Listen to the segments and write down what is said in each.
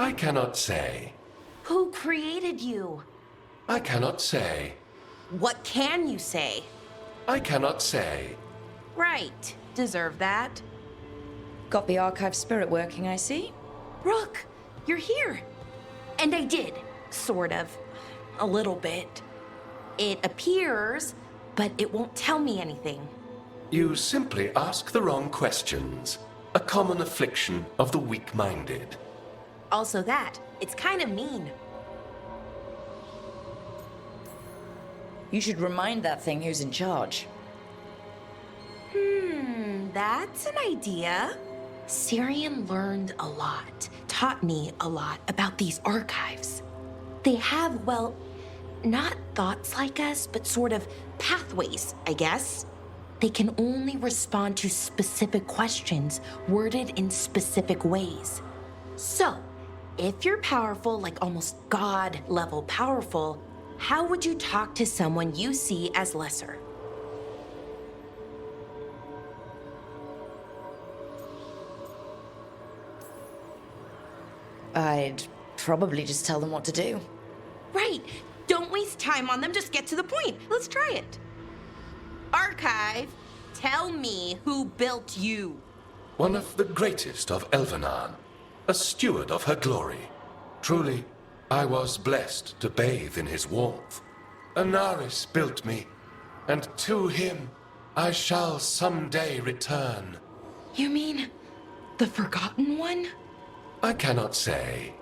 I cannot say. Who created you? I cannot say. What can you say? I cannot say. Right. Deserve that. Got the archive spirit working, I see. Rook, you're here. And I did. Sort of. A little bit. It appears, but it won't tell me anything. You simply ask the wrong questions. A common affliction of the weak-minded. Also that, it's kind of mean. You should remind that thing who's in charge. That's an idea. Syrian learned a lot, taught me a lot about these archives. They have, well, not thoughts like us, but sort of pathways, I guess. They can only respond to specific questions worded in specific ways. So, if you're powerful, like almost God-level powerful, how would you talk to someone you see as lesser? I'd probably just tell them what to do. Right. Don't waste time on them, just get to the point. Let's try it. Archive, tell me who built you. One of the greatest of Elvenan, a steward of her glory. Truly, I was blessed to bathe in his warmth. Anaris built me, and to him I shall someday return. You mean the Forgotten One? I cannot say.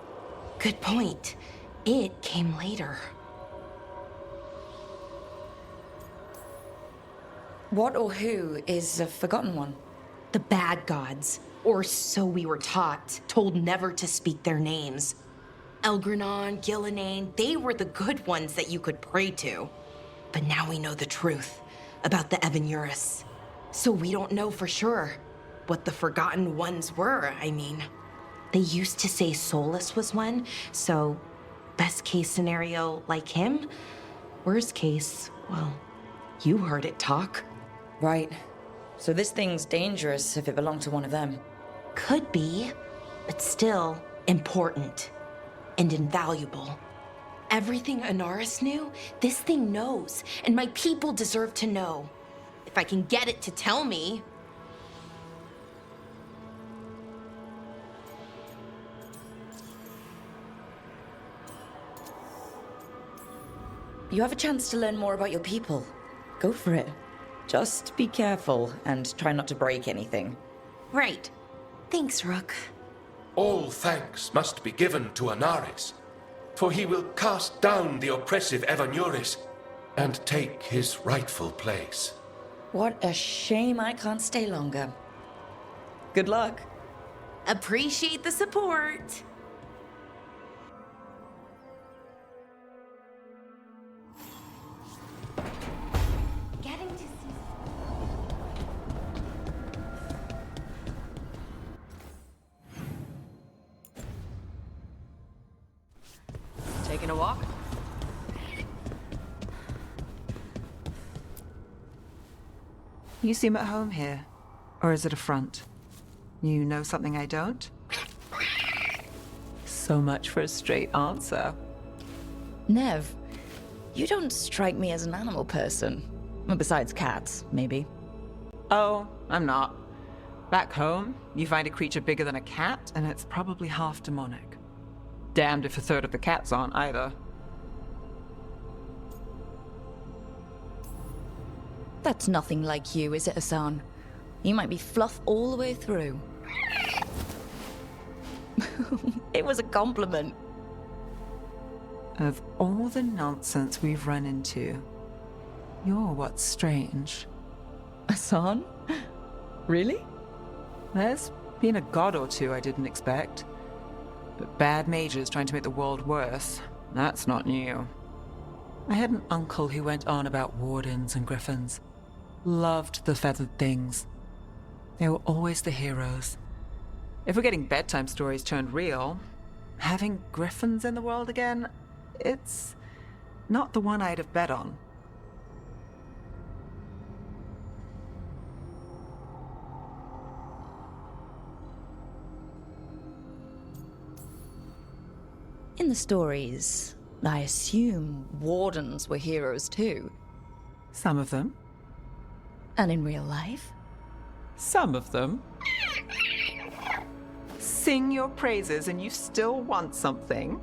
Good point. It came later. What or who is a forgotten one? The bad gods, or so we were taught, told never to speak their names. Elgranon, Gillenane, they were the good ones that you could pray to. But now we know the truth about the Evan-Urus. So we don't know for sure what the Forgotten Ones were, I mean. They used to say Solus was one, so best case scenario like him. Worst case, well, you heard it talk. Right. So this thing's dangerous if it belonged to one of them. Could be, but still important and invaluable. Everything Anaris knew, this thing knows, and my people deserve to know. If I can get it to tell me. You have a chance to learn more about your people. Go for it. Just be careful and try not to break anything. Right. Thanks, Rook. All thanks must be given to Anaris, for he will cast down the oppressive Evan-Urus and take his rightful place. What a shame I can't stay longer. Good luck. Appreciate the support. Getting to see. Taking a walk? You seem at home here. Or is it a front? You know something I don't? So much for a straight answer. Nev, you don't strike me as an animal person. Well, besides cats, maybe. Oh, I'm not. Back home, you find a creature bigger than a cat, and it's probably half demonic. Damned if a third of the cats aren't either. That's nothing like you, is it, Hassan? You might be fluff all the way through. It was a compliment. Of all the nonsense we've run into, you're what's strange. Hassan? Really? There's been a god or two I didn't expect. But bad mages trying to make the world worse, that's not new. I had an uncle who went on about wardens and griffins. Loved the feathered things. They were always the heroes. If we're getting bedtime stories turned real, having griffins in the world again, it's not the one I'd have bet on. In the stories, I assume wardens were heroes too. Some of them. And in real life? Some of them. Sing your praises and you still want something?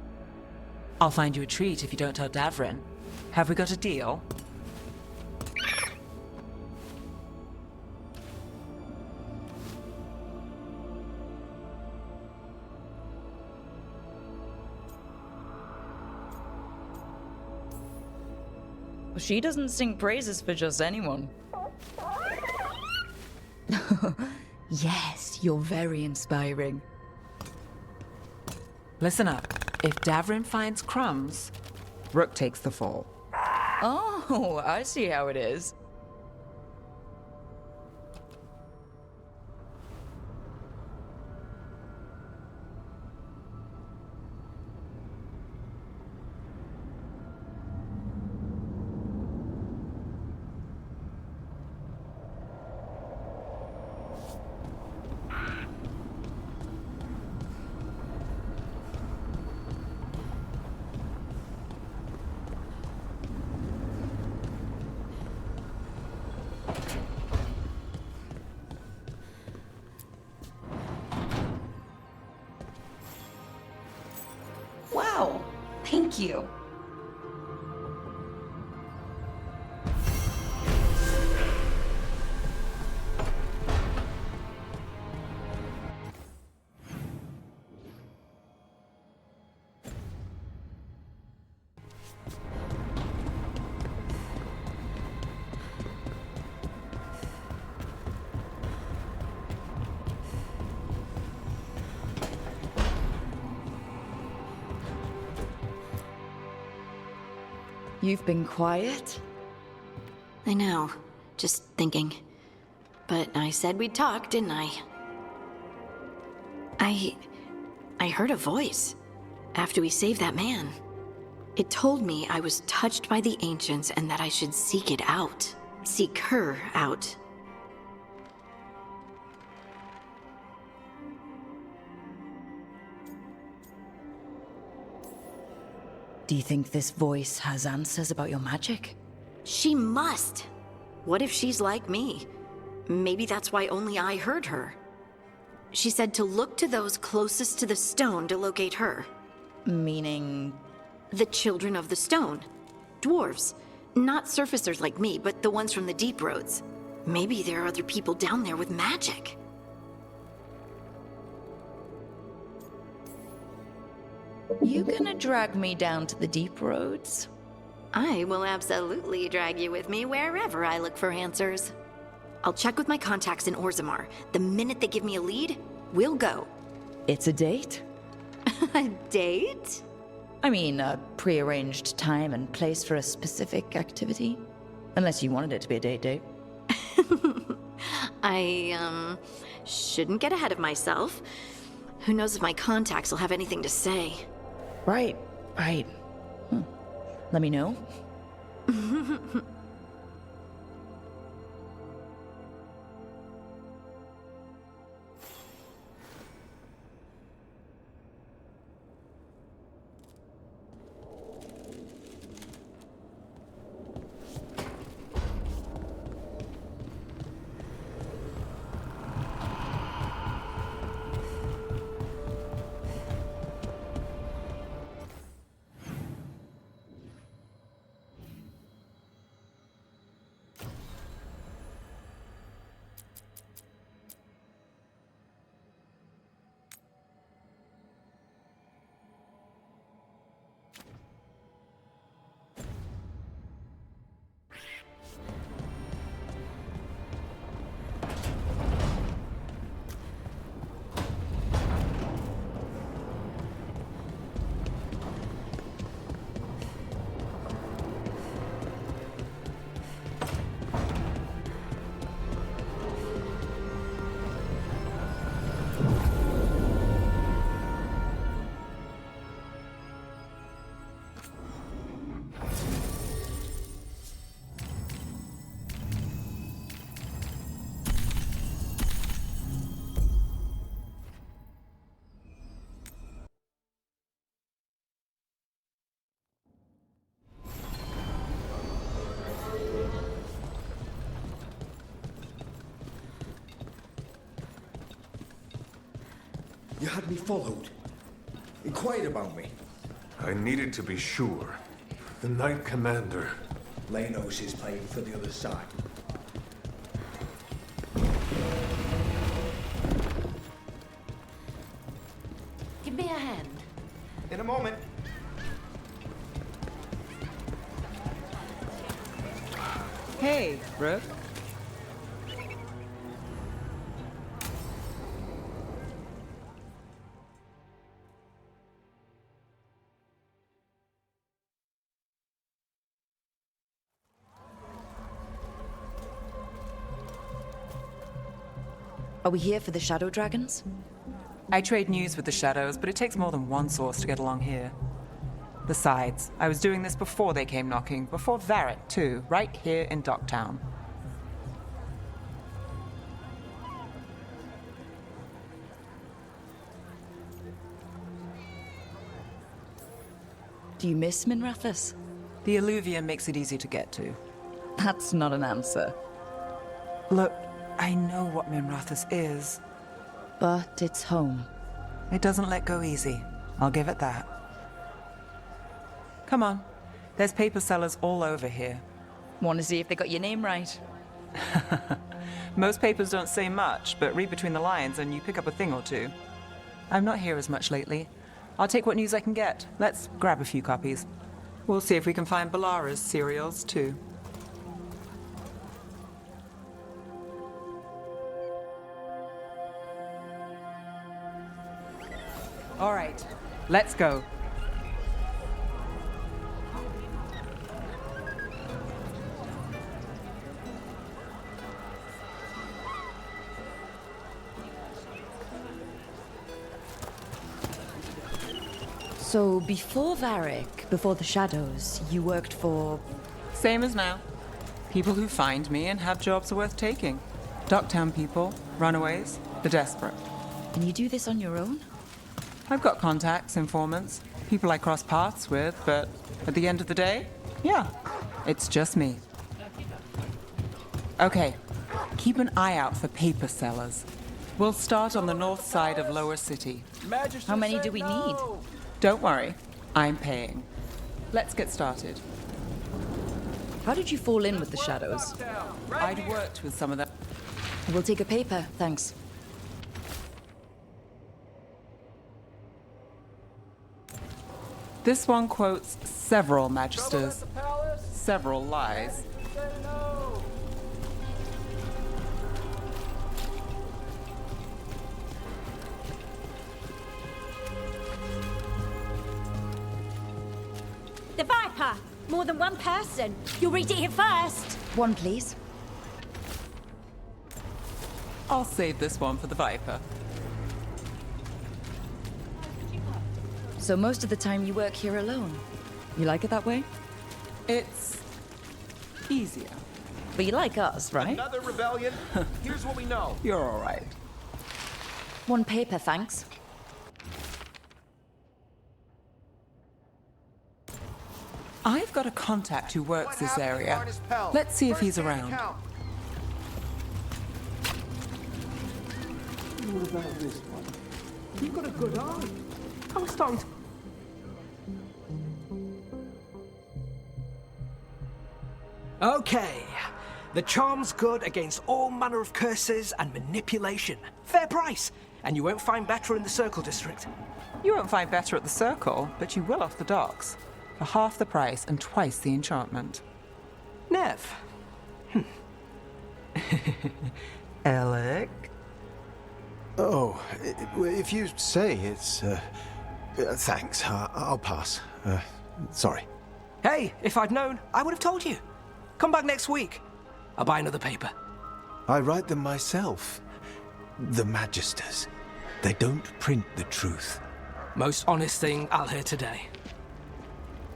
I'll find you a treat if you don't tell Davrin. Have we got a deal? She doesn't sing praises for just anyone. Yes, you're very inspiring. Listen up. If Davrin finds crumbs, Rook takes the fall. Oh, I see how it is. Wow, thank you. You've been quiet? I know. Just thinking. But I said we'd talk, didn't I? I heard a voice after we saved that man. It told me I was touched by the ancients and that I should seek it out. Seek her out. Do you think this voice has answers about your magic? She must! What if she's like me? Maybe that's why only I heard her. She said to look to those closest to the stone to locate her. Meaning... The children of the stone. Dwarves. Not surfacers like me, but the ones from the deep roads. Maybe there are other people down there with magic. You gonna drag me down to the deep roads? I will absolutely drag you with me wherever I look for answers. I'll check with my contacts in Orzammar. The minute they give me a lead, we'll go. It's a date? A date? I mean, a prearranged time and place for a specific activity. Unless you wanted it to be a date. I, shouldn't get ahead of myself. Who knows if my contacts will have anything to say. Right. Let me know. You had me followed. Inquired about me. I needed to be sure. The Knight Commander. Lanos is playing for the other side. Give me a hand. In a moment. Hey, Brooke. Are we here for the Shadow Dragons? I trade news with the Shadows, but it takes more than one source to get along here. Besides, I was doing this before they came knocking, before Varric, too, right here in Docktown. Do you miss Minrathous? The Alluvium makes it easy to get to. That's not an answer. Look, I know what Minrathous is. But it's home. It doesn't let go easy. I'll give it that. Come on. There's paper sellers all over here. Want to see if they got your name right? Most papers don't say much, but read between the lines and you pick up a thing or two. I'm not here as much lately. I'll take what news I can get. Let's grab a few copies. We'll see if we can find Balara's serials, too. All right, let's go. So, before Varric, before the Shadows, you worked for... Same as now. People who find me and have jobs worth taking. Docktown people, runaways, the desperate. And you do this on your own? I've got contacts, informants, people I cross paths with, but at the end of the day, yeah, it's just me. Okay, keep an eye out for paper sellers. We'll start on the north side of Lower City. How many do we need? Don't worry, I'm paying. Let's get started. How did you fall in with the Shadows? I'd worked with some of them. We'll take a paper, thanks. This one quotes several magisters, several lies. The Viper! More than one person. You'll read it here first. One, please. I'll save this one for the Viper. So most of the time you work here alone. You like it that way? It's easier. But you like us, right? Another rebellion? Here's what we know. You're all right. One paper, thanks. I've got a contact who works this area. Let's see if he's around. What about this one? You've got a good eye. I was starting to... Okay. The charm's good against all manner of curses and manipulation. Fair price. And you won't find better in the Circle District. You won't find better at the Circle, but you will off the docks. For half the price and twice the enchantment. Nev. Alec? Oh, if you say it's... thanks. I'll pass. Sorry. Hey, if I'd known, I would have told you. Come back next week. I'll buy another paper. I write them myself. The Magisters. They don't print the truth. Most honest thing I'll hear today.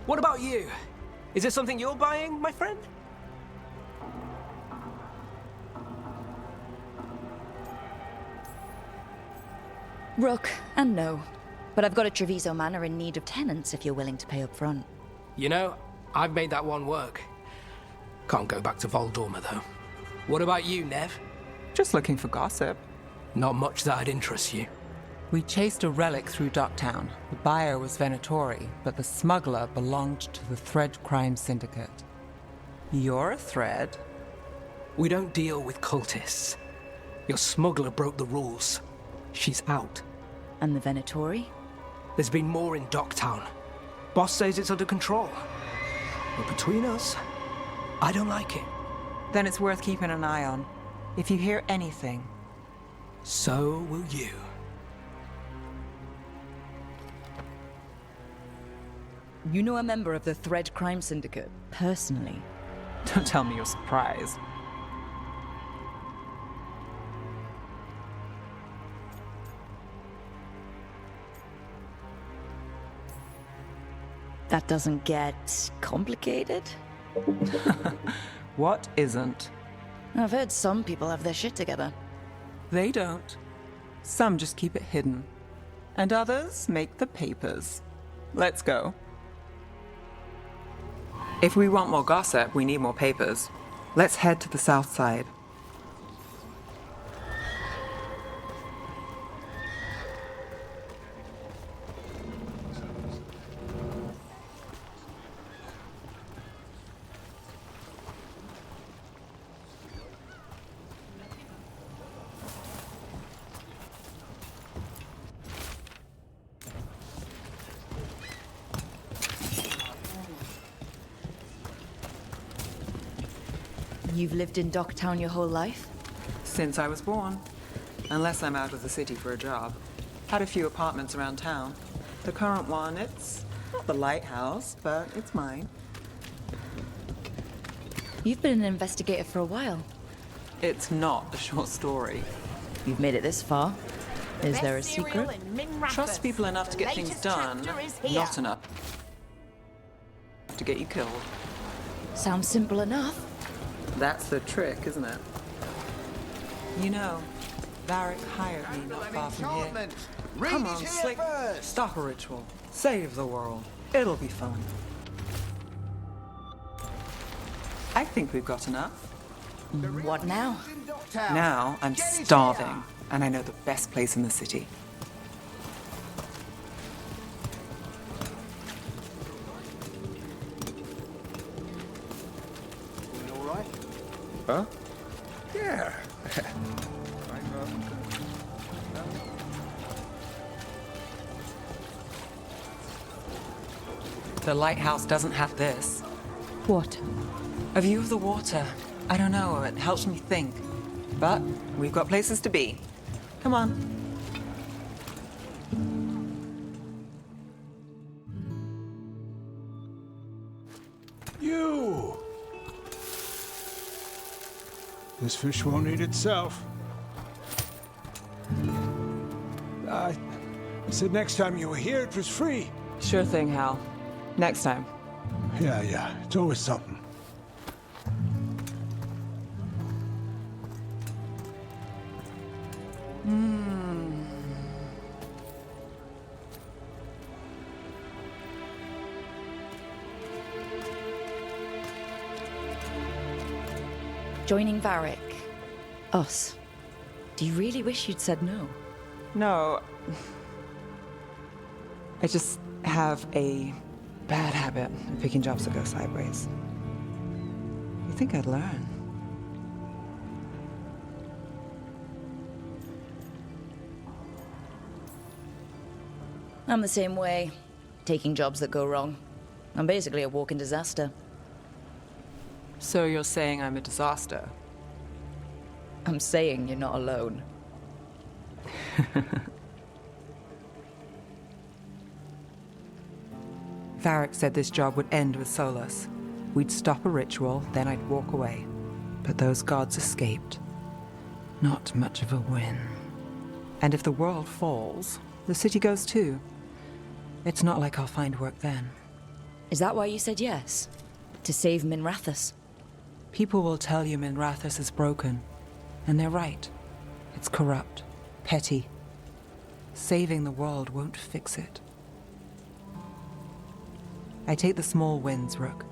What about you? Is it something you're buying, my friend? Rook, and no. But I've got a Treviso Manor in need of tenants if you're willing to pay up front. You know, I've made that one work. Can't go back to Voldorma, though. What about you, Nev? Just looking for gossip. Not much that'd interest you. We chased a relic through Docktown. The buyer was Venatori, but the smuggler belonged to the Thread Crime Syndicate. You're a Thread? We don't deal with cultists. Your smuggler broke the rules. She's out. And the Venatori? There's been more in Docktown. Boss says it's under control. But between us, I don't like it. Then it's worth keeping an eye on. If you hear anything. So will you. You know a member of the Thread Crime Syndicate, personally? Don't tell me you're surprised. That doesn't get complicated? What isn't? I've heard some people have their shit together. They don't. Some just keep it hidden. And others make the papers. Let's go. If we want more gossip, we need more papers. Let's head to the south side. You've lived in Docktown your whole life? Since I was born. Unless I'm out of the city for a job. Had a few apartments around town. The current one, it's not the lighthouse, but it's mine. You've been an investigator for a while. It's not a short story. You've made it this far. Is there a secret? Trust people enough to get things done, not enough to get you killed. Sounds simple enough. That's the trick, isn't it? You know, Varric hired me not far from here. Come on, Slick. Stop a ritual. Save the world. It'll be fun. I think we've got enough. What now? Now I'm starving, and I know the best place in the city. Huh? Yeah. The lighthouse doesn't have this. What? A view of the water. I don't know, it helps me think. But we've got places to be. Come on. You! This fish won't eat itself. I said next time you were here, it was free. Sure thing, Hal. Next time. Yeah, it's always something. Joining Varric. Us. Do you really wish you'd said no? No. I just have a bad habit of picking jobs that go sideways. You think I'd learn? I'm the same way. Taking jobs that go wrong. I'm basically a walking disaster. So you're saying I'm a disaster? I'm saying you're not alone. Varric said this job would end with Solus. We'd stop a ritual, then I'd walk away. But those gods escaped. Not much of a win. And if the world falls, the city goes too. It's not like I'll find work then. Is that why you said yes? To save Minrathous? People will tell you Minrathous is broken. And they're right. It's corrupt, petty. Saving the world won't fix it. I take the small wins, Rook.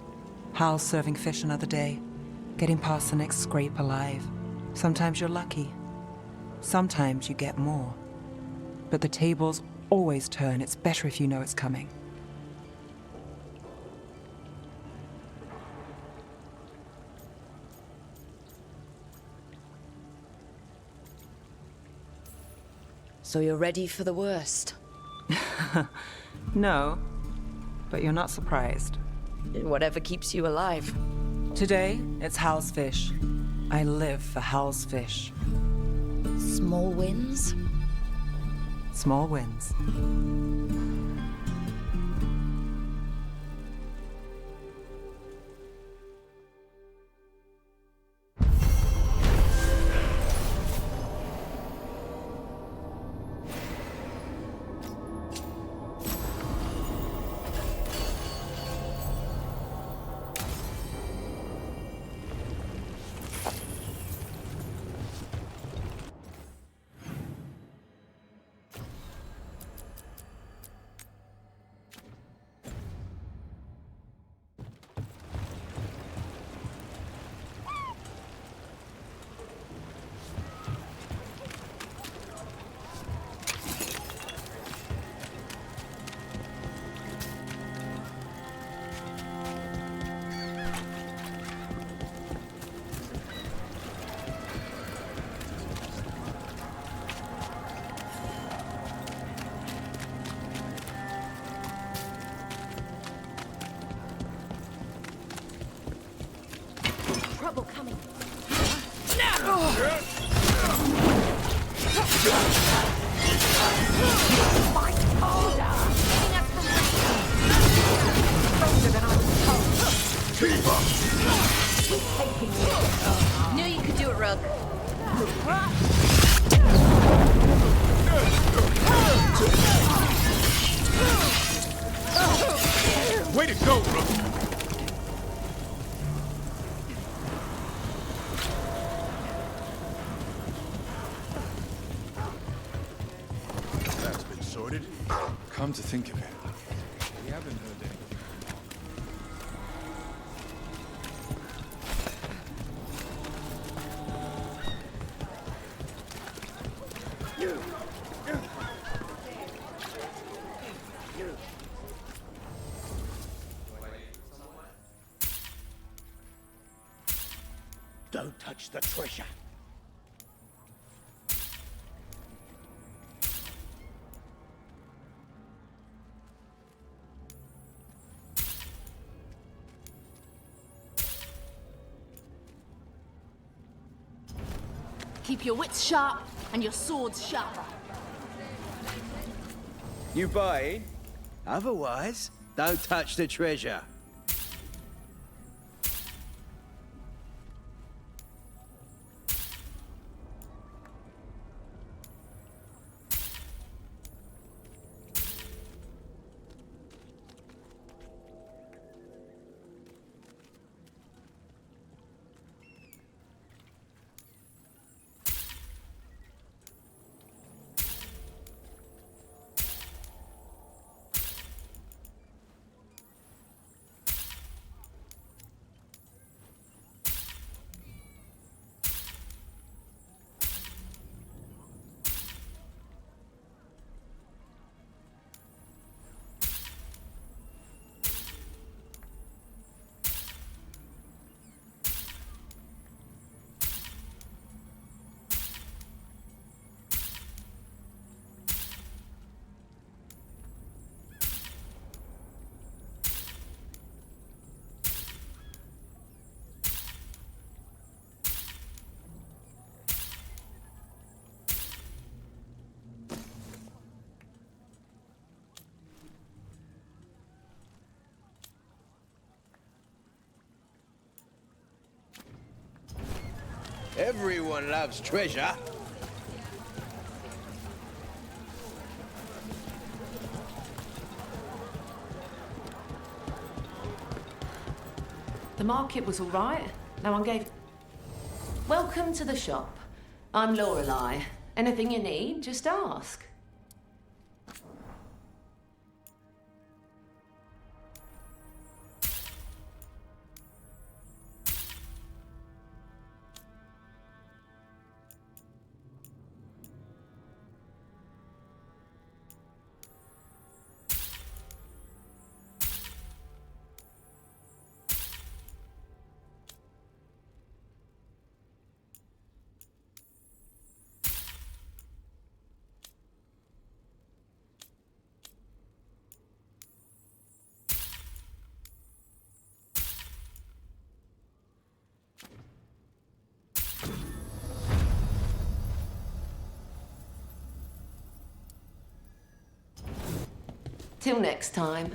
Hal's serving fish another day. Getting past the next scrape alive. Sometimes you're lucky. Sometimes you get more. but the tables always turn. It's better if you know it's coming. So you're ready for the worst? No, but you're not surprised. Whatever keeps you alive. Today, it's Hal's fish. I live for Hal's fish. Small wins? Small wins. Trouble coming. Knew you could do it, Rook. Way to go, Rook! That's been sorted. Come to think of it, we haven't heard anything. Don't touch the treasure. Keep your wits sharp and your swords sharper. You buying? Otherwise, don't touch the treasure. Everyone loves treasure. The market was all right. No one gave... Welcome to the shop. I'm Lorelei. Anything you need, just ask. Till next time.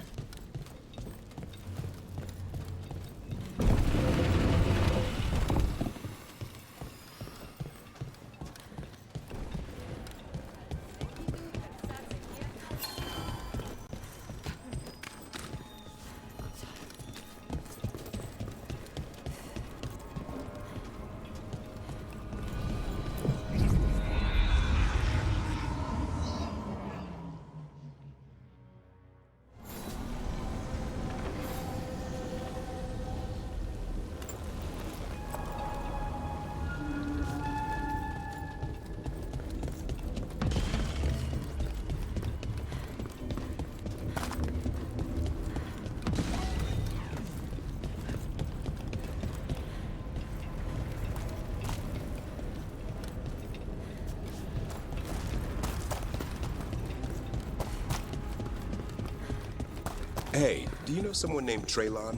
Hey, do you know someone named Traylon?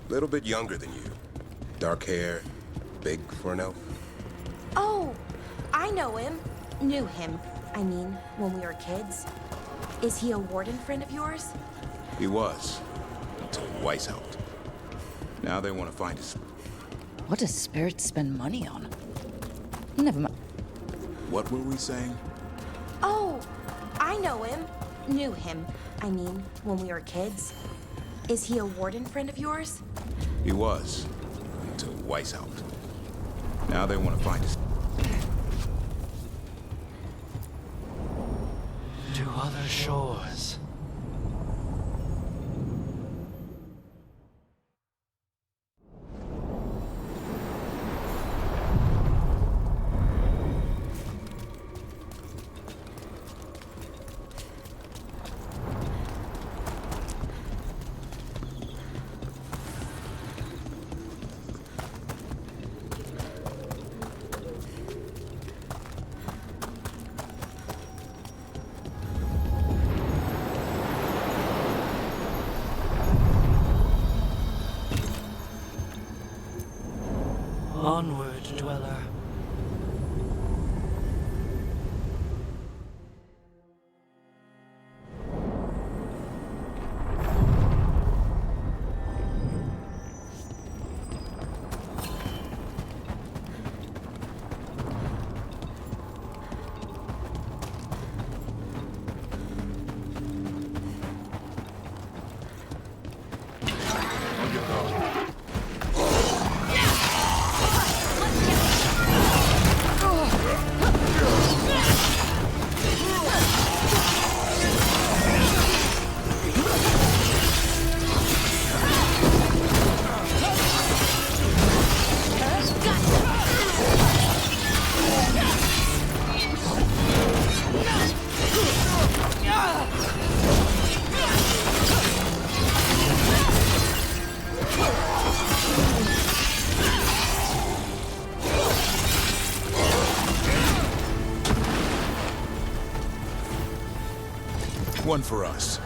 Little bit younger than you. Dark hair, big for an elf. Oh, I know him. Knew him. I mean, when we were kids. Is he a warden friend of yours? He was, until Weiss helped. Now they want to find us. What does Spirit spend money on? Never mind. What were we saying? Oh, I know him. Knew him. I mean, when we were kids. Is he a warden friend of yours? He was, until Weiss helped. Now they want to find us. To other shores. Onward, dweller. One for us.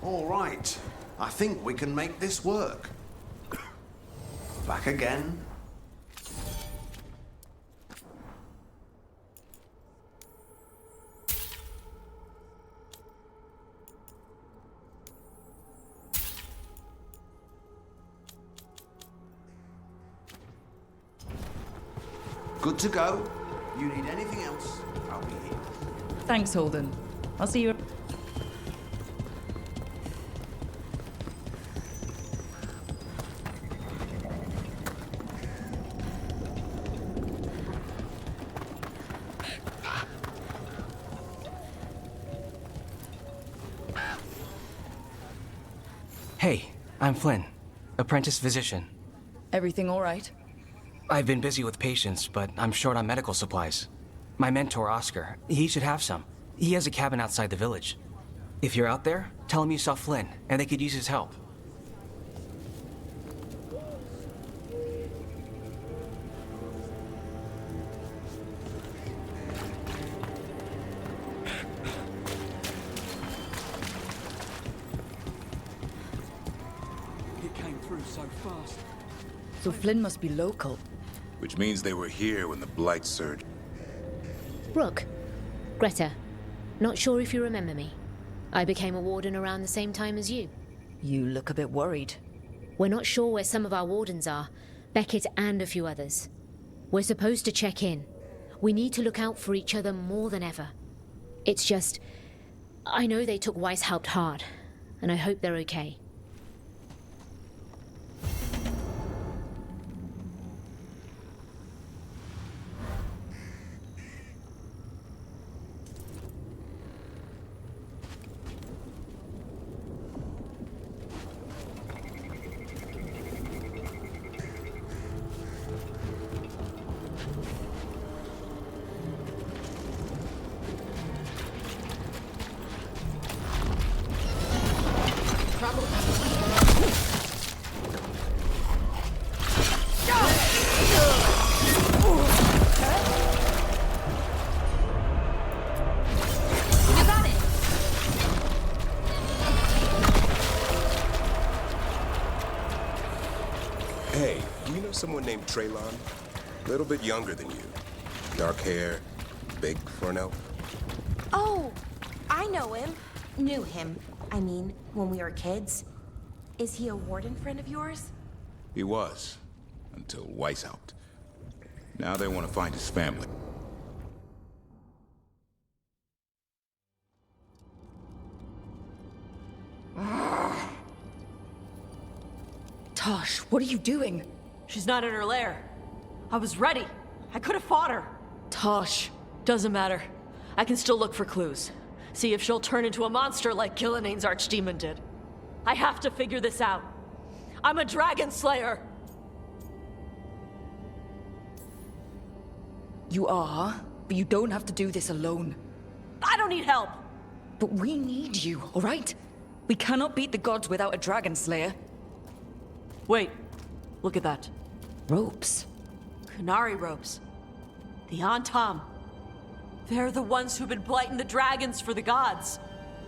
All right. I think we can make this work. Back again. Good to go. You need anything else, I'll be here. Thanks, Holden. I'll see you. Hey, I'm Flynn, apprentice physician. Everything all right? I've been busy with patients, but I'm short on medical supplies. My mentor, Oscar, he should have some. He has a cabin outside the village. If you're out there, tell him you saw Flynn, and they could use his help. It came through so fast. So Flynn must be local. Which means they were here when the Blight surged. Rook. Greta. Not sure if you remember me. I became a warden around the same time as you. You look a bit worried. We're not sure where some of our wardens are. Beckett and a few others. We're supposed to check in. We need to look out for each other more than ever. It's just... I know they took Weishaupt hard, and I hope they're okay. Hey, do you know someone named Traylon? A little bit younger than you. Dark hair, big for an elf. Oh, I know him. Knew him. I mean, when we were kids. Is he a warden friend of yours? He was, until Weishaupt. Now they want to find his family. Tosh, what are you doing? She's not in her lair. I was ready. I could have fought her. Tosh. Doesn't matter. I can still look for clues. See if she'll turn into a monster like Gillinean's archdemon did. I have to figure this out. I'm a dragon slayer. You are, but you don't have to do this alone. I don't need help. But we need you, all right? We cannot beat the gods without a dragon slayer. Wait, look at that. Ropes. Qunari ropes. The Antam. They're the ones who've been blighting the dragons for the gods.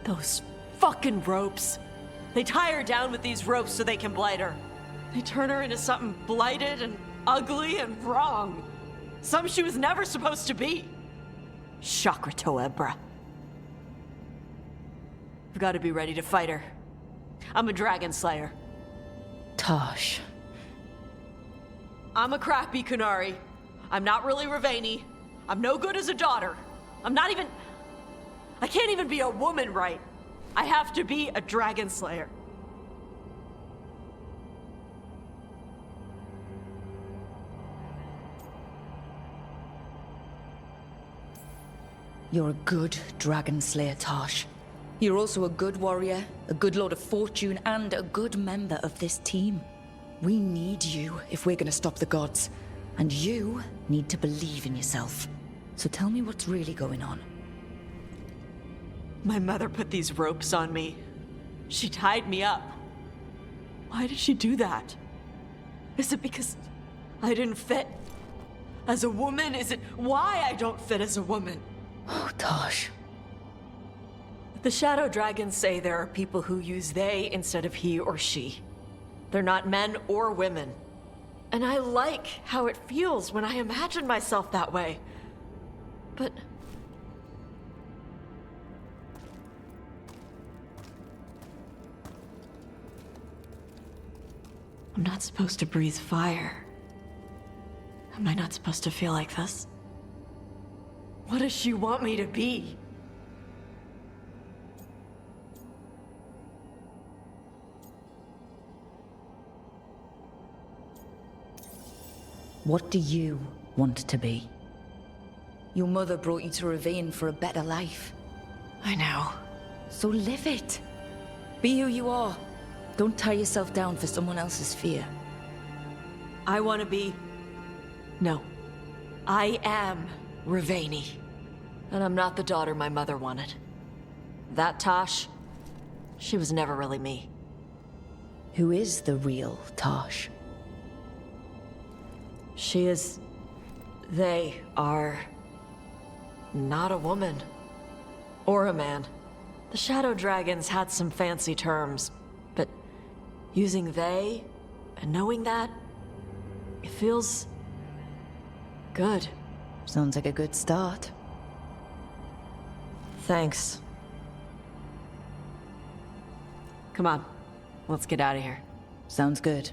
Those fucking ropes. They tie her down with these ropes so they can blight her. They turn her into something blighted and ugly and wrong. Something she was never supposed to be. Chakra Toebra. I've got to be ready to fight her. I'm a dragon slayer. Tosh. I'm a crappy Qunari. I'm not really Ravani. I'm no good as a daughter. I'm not even... I can't even be a woman right. I have to be a dragon slayer. You're a good dragon slayer, Tosh. You're also a good warrior, a good lord of fortune, and a good member of this team. We need you if we're gonna stop the gods. And you need to believe in yourself. So tell me what's really going on. My mother put these ropes on me. She tied me up. Why did she do that? Is it because I didn't fit as a woman? Is it why I don't fit as a woman? Oh, Tosh. The Shadow Dragons say there are people who use they instead of he or she. They're not men or women. And I like how it feels when I imagine myself that way. But... I'm not supposed to breathe fire. Am I not supposed to feel like this? What does she want me to be? What do you want to be? Your mother brought you to Ravine for a better life. I know. So live it. Be who you are. Don't tie yourself down for someone else's fear. I want to be... No. I am Ravani. And I'm not the daughter my mother wanted. That Tosh, she was never really me. Who is the real Tosh? She is... They are... not a woman. Or a man. The Shadow Dragons had some fancy terms, but using they and knowing that, it feels... good. Sounds like a good start. Thanks. Come on, let's get out of here. Sounds good.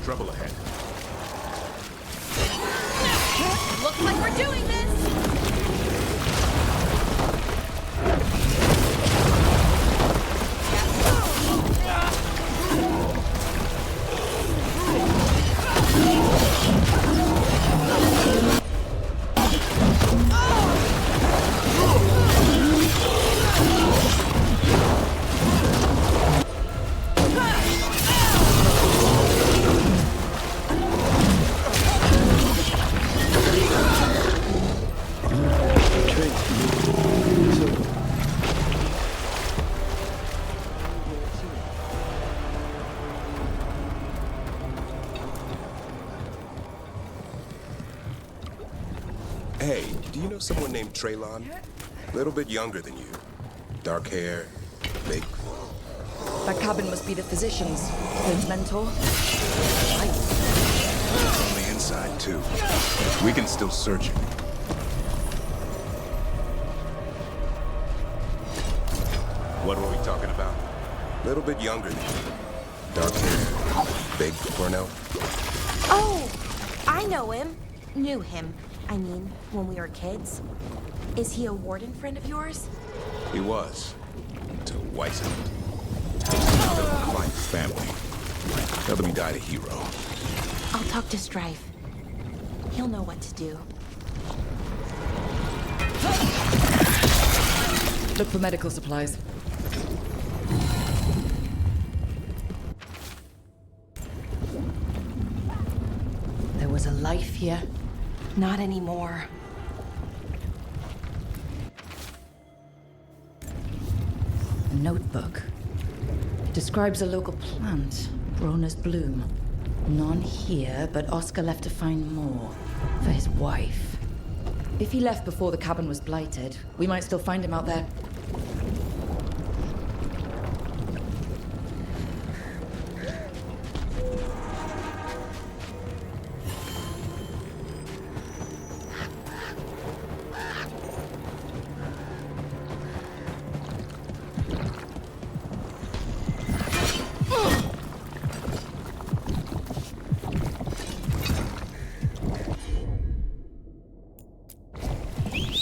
Trouble ahead. Looks like we're doing this! Hey, do you know someone named Traylon? Little bit younger than you. Dark hair, big. That cabin must be the physician's. Flynn's mentor. On the inside, too. We can still search it. What were we talking about? Little bit younger than you. Dark hair, big for an elf. Oh, I know him. Knew him. I mean, when we were kids. Is he a warden friend of yours? He was. Until Weiss helped. Now they want to find his family. Tell them he died a hero. I'll talk to Strife. He'll know what to do. Look for medical supplies. There was a life here. Not anymore. A notebook. It describes a local plant grown as bloom. None here, but Oscar left to find more. For his wife. If he left before the cabin was blighted, we might still find him out there.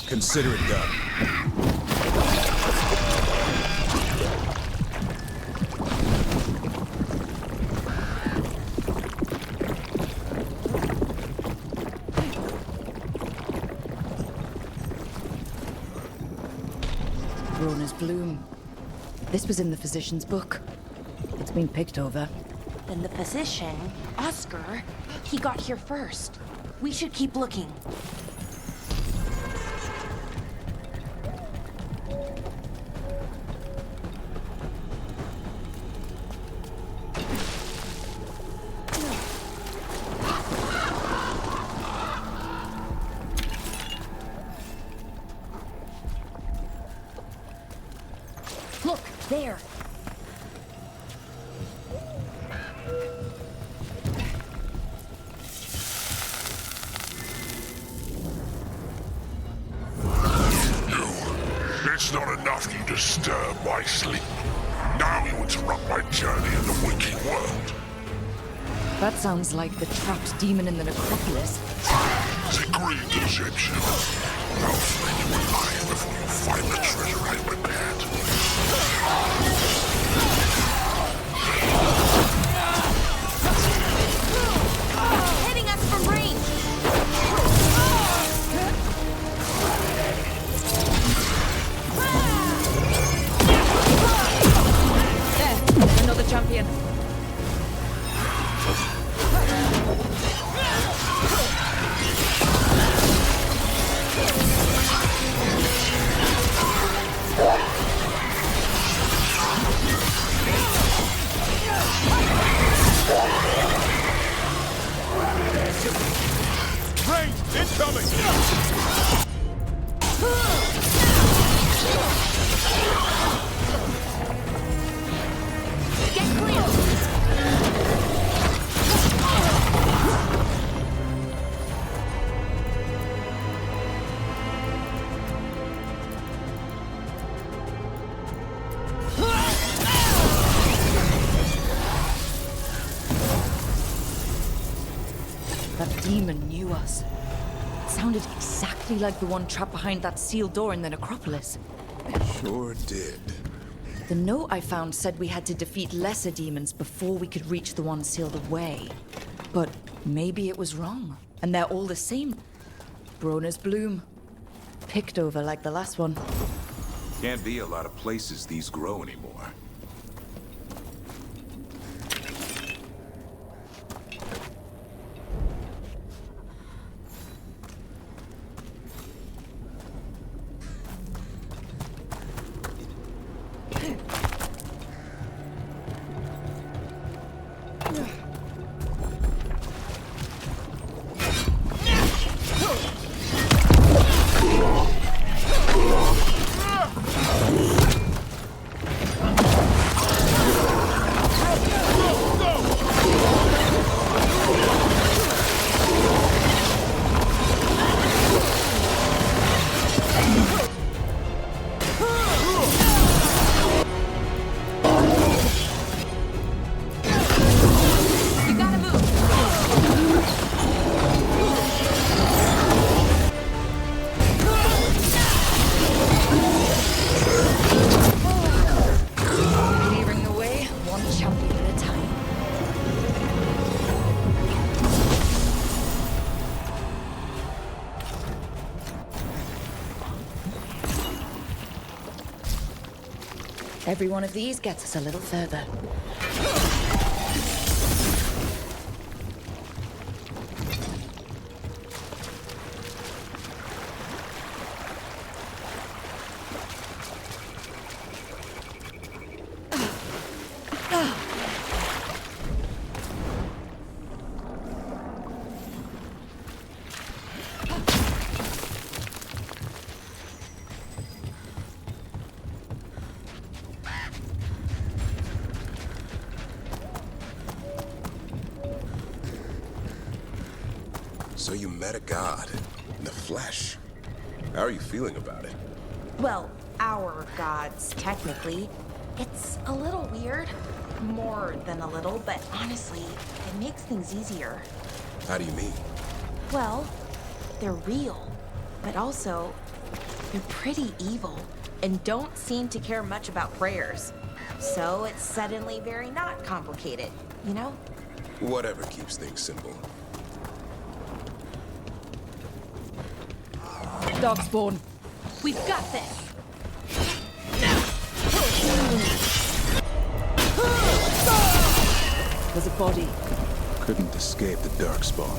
Consider it done. Grown as bloom. This was in the physician's book. It's been picked over. Then the physician, Oscar, he got here first. We should keep looking. Look, there. It's not enough you disturb my sleep. Now you interrupt my journey in the waking world. That sounds like the trapped demon in the necropolis. The great deception. I'll flay you alive before you find the treasure I prepared. Hitting us from range. There, another champion. Range incoming! Get clear. That demon knew us. It sounded exactly like the one trapped behind that sealed door in the necropolis. Sure did. The note I found said we had to defeat lesser demons before we could reach the one sealed away. But maybe it was wrong, and they're all the same. Broner's bloom. Picked over like the last one. Can't be a lot of places these grow anymore. Every one of these gets us a little further. So you met a god in the flesh. How are you feeling about it? Well, our gods, technically. It's a little weird. More than a little, but honestly, it makes things easier. How do you mean? Well, they're real, but also, they're pretty evil and don't seem to care much about prayers. So it's suddenly very not complicated, you know? Whatever keeps things simple. Darkspawn. We've got this! There's a body. Couldn't escape the darkspawn.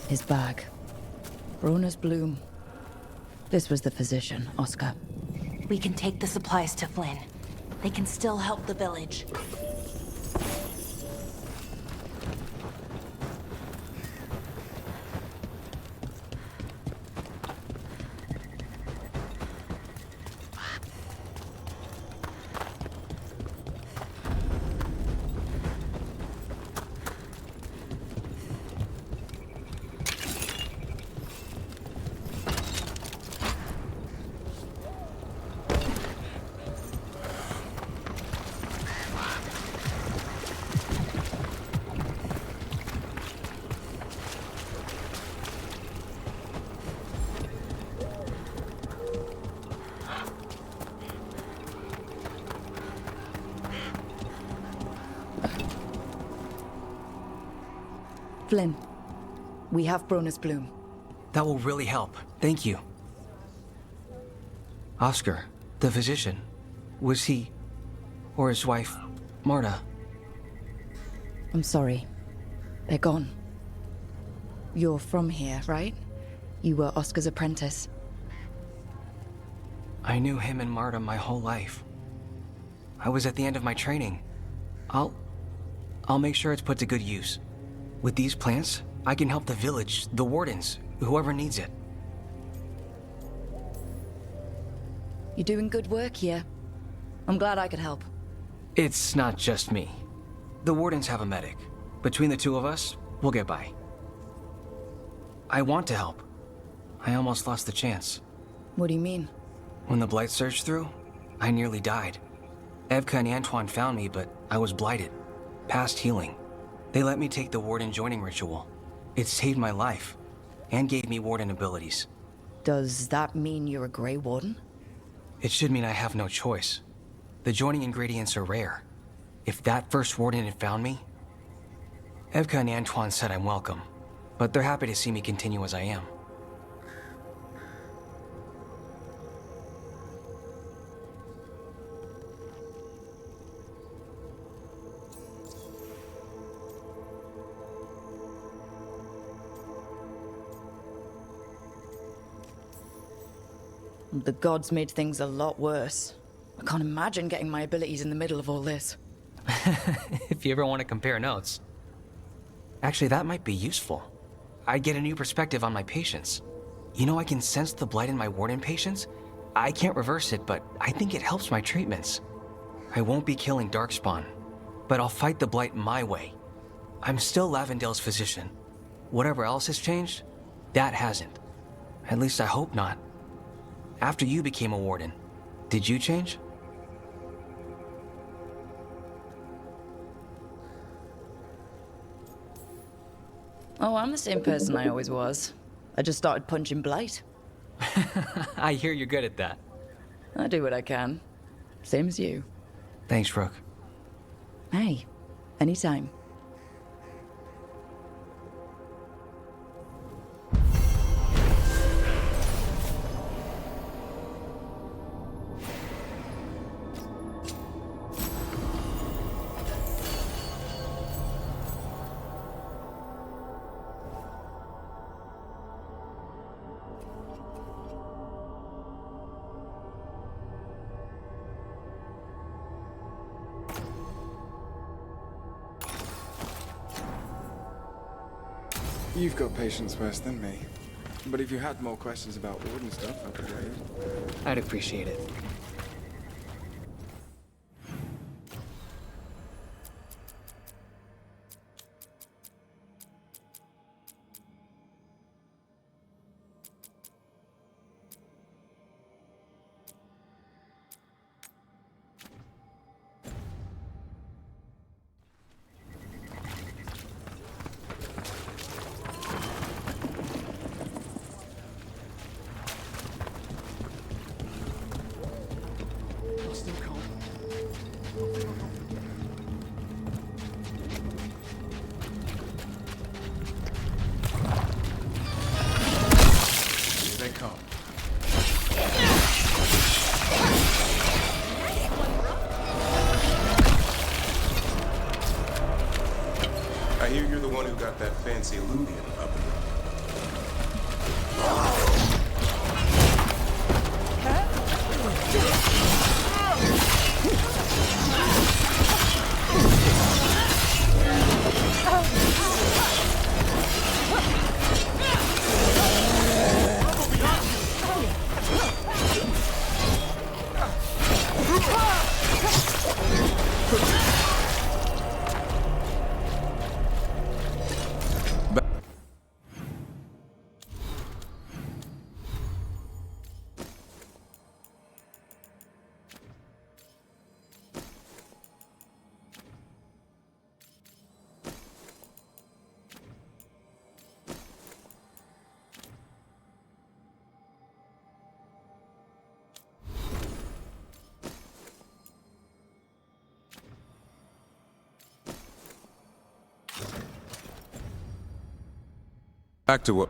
His bag. Brona's bloom. This was the physician, Oscar. We can take the supplies to Flynn. They can still help the village. Flynn, we have Brona's bloom. That will really help. Thank you. Oscar, the physician, was he, or his wife, Marta? I'm sorry. They're gone. You're from here, right? You were Oscar's apprentice. I knew him and Marta my whole life. I was at the end of my training. I'll make sure it's put to good use. With these plants, I can help the village, the wardens, whoever needs it. You're doing good work here. I'm glad I could help. It's not just me. The wardens have a medic. Between the two of us, we'll get by. I want to help. I almost lost the chance. What do you mean? When the blight surged through, I nearly died. Evka and Antoine found me, but I was blighted, past healing. They let me take the warden joining ritual. It saved my life, and gave me warden abilities. Does that mean you're a Grey Warden? It should mean I have no choice. The joining ingredients are rare. If that first warden had found me... Evka and Antoine said I'm welcome, but they're happy to see me continue as I am. The gods made things a lot worse. I can't imagine getting my abilities in the middle of all this. If you ever want to compare notes. Actually, that might be useful. I'd get a new perspective on my patients. You know, I can sense the blight in my warden patients. I can't reverse it, but I think it helps my treatments. I won't be killing Darkspawn, but I'll fight the blight my way. I'm still Lavendale's physician. Whatever else has changed, that hasn't. At least I hope not. After you became a warden, did you change? Oh, I'm the same person I always was. I just started punching blight. I hear you're good at that. I do what I can. Same as you. Thanks, Rook. Hey, anytime. You've got patience worse than me. But if you had more questions about warden stuff, I could wait. I'd appreciate it. I hear you're the one who got that fancy Illuvian up and running. Back to what?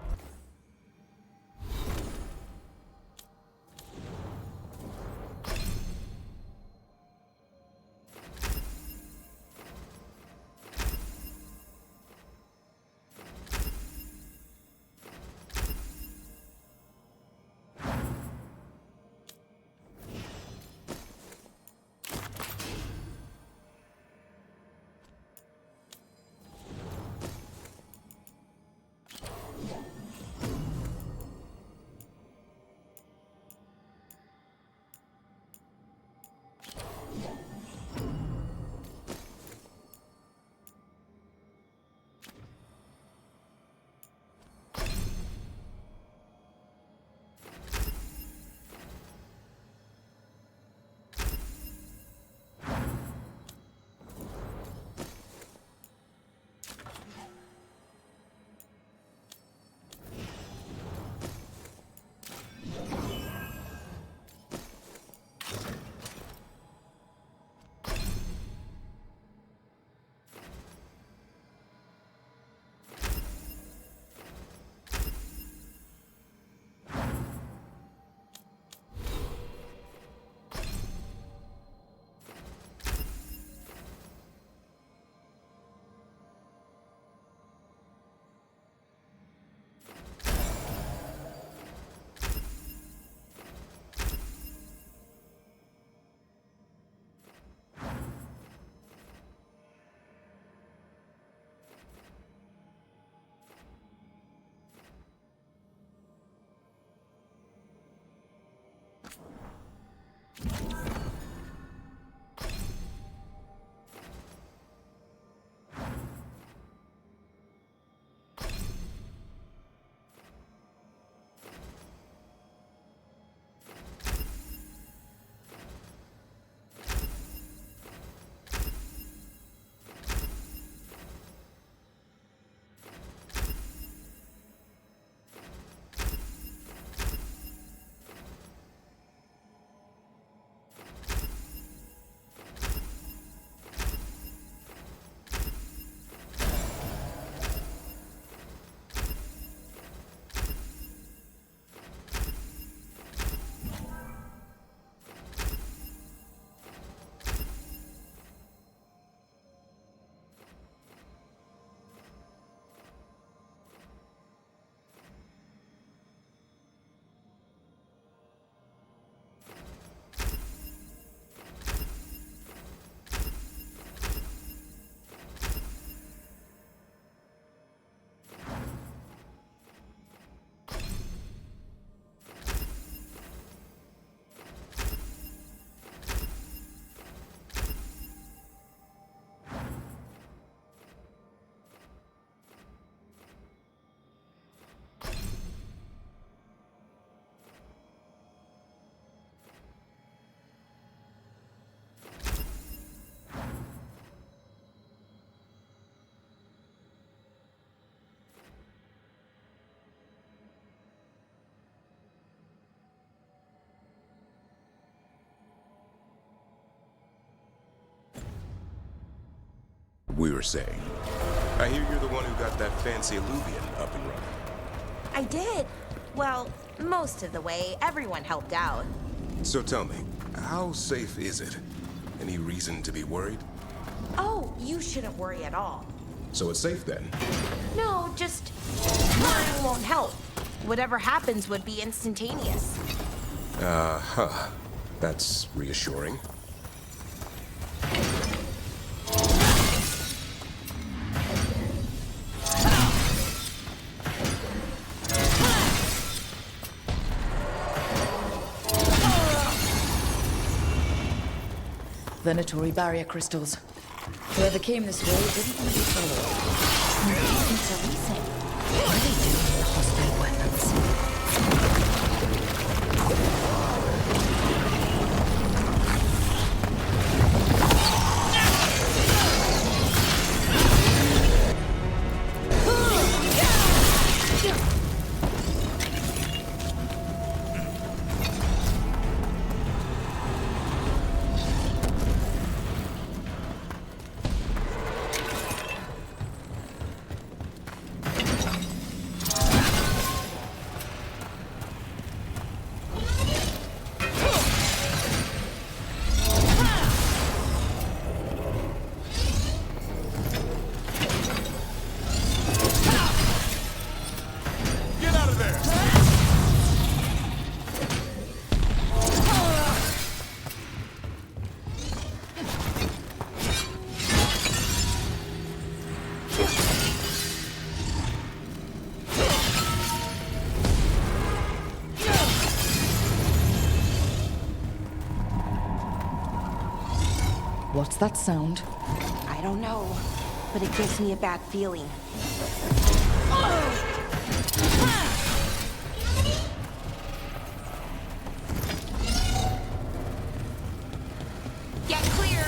We were saying. I hear you're the one who got that fancy Illuvian up and running. I did. Well, most of the way. Everyone helped out. So tell me, how safe is it? Any reason to be worried? Oh, you shouldn't worry at all. So it's safe then? No, just flying won't help. Whatever happens would be instantaneous. Uh-huh. That's reassuring. Venatory barrier crystals. Whoever came this way didn't want to be followed. So we said, what are they doing with the hostile weapons? What's that sound? I don't know, but it gives me a bad feeling. Get clear!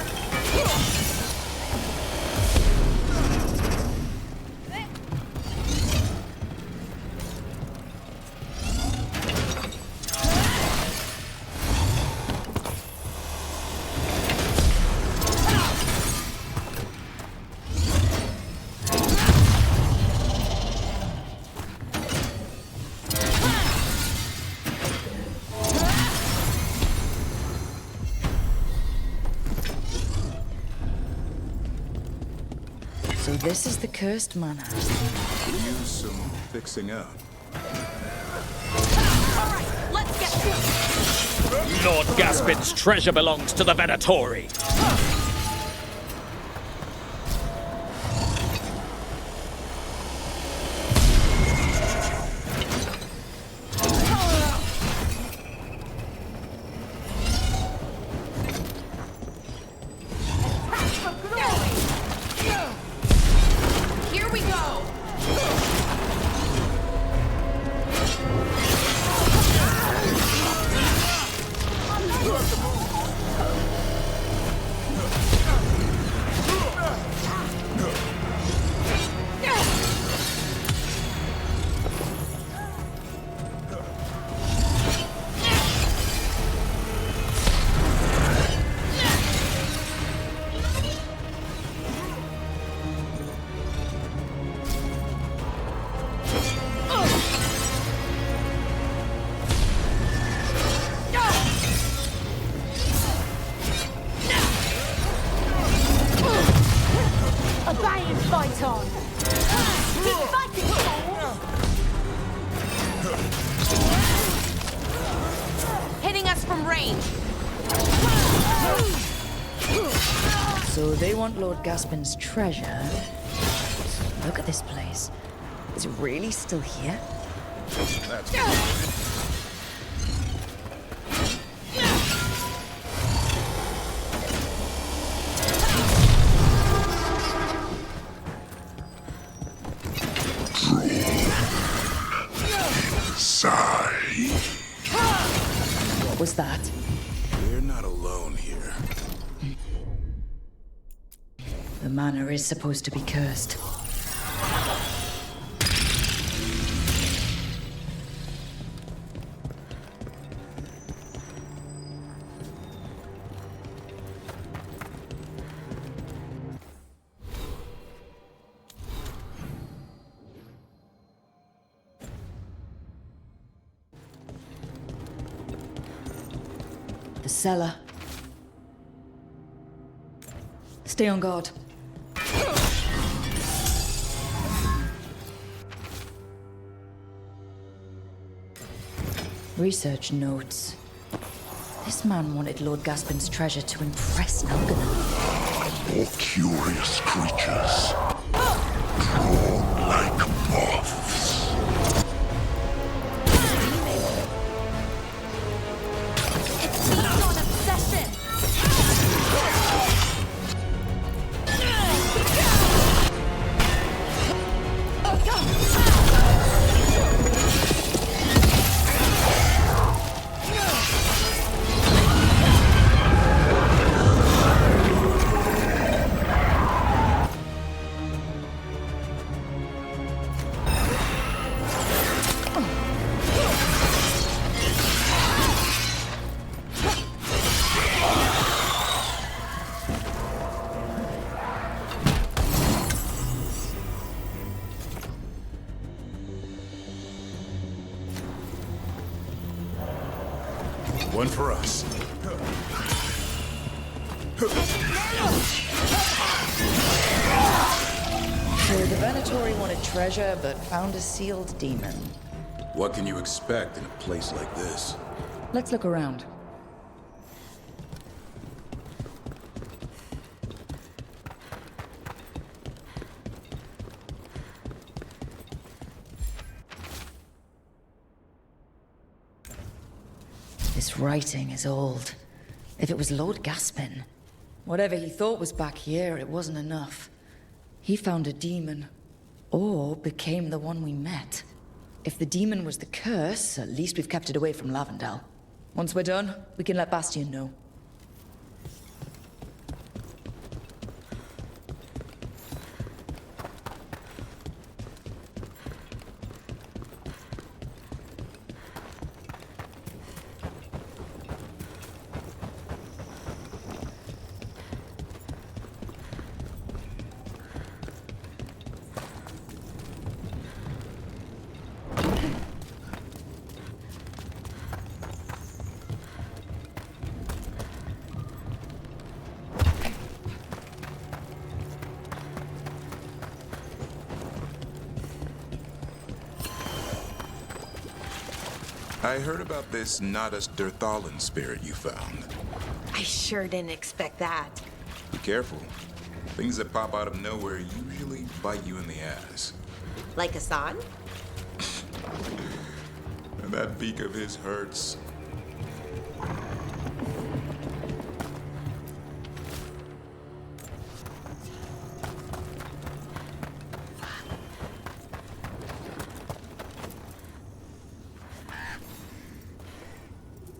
So this is the cursed manor. Could use some fixing up. Let's get this! Lord Gaspin's treasure belongs to the Venatori. Here we go! Obey and fight on! Keep fighting, fools! Hitting us from range. So they want Lord Gaspin's treasure. Look at this place. Is it really still here? That's What was that? We're not alone here. The manor is supposed to be cursed. The cellar. Stay on guard. Research notes. This man wanted Lord Gaspin's treasure to impress Elganon. More curious creatures. Drawn like moths. Feed on obsession! One for us. So the Venatori wanted treasure, but found a sealed demon. What can you expect in a place like this? Let's look around. This writing is old. If it was Lord Gaspin, whatever he thought was back here, it wasn't enough. He found a demon, or became the one we met. If the demon was the curse, at least we've kept it away from Lavendel. Once we're done, we can let Bastion know. I heard about this Nadas Derthalin spirit you found. I sure didn't expect that. Be careful. Things that pop out of nowhere usually bite you in the ass. Like Hassan? And that beak of his hurts.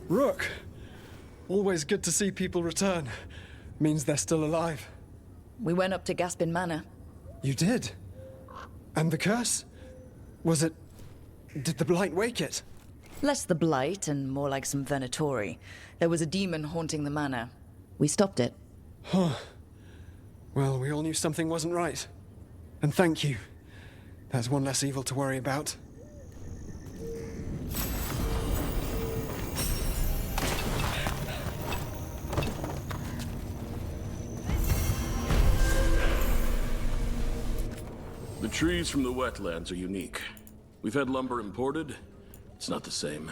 Rook! Always good to see people return. Means they're still alive. We went up to Gaspin Manor. You did? And the curse? Was it... Did the blight wake it? Less the blight and more like some Venatori. There was a demon haunting the manor. We stopped it. Huh. Well, we all knew something wasn't right. And thank you. That's one less evil to worry about. The trees from the wetlands are unique. We've had lumber imported. It's not the same.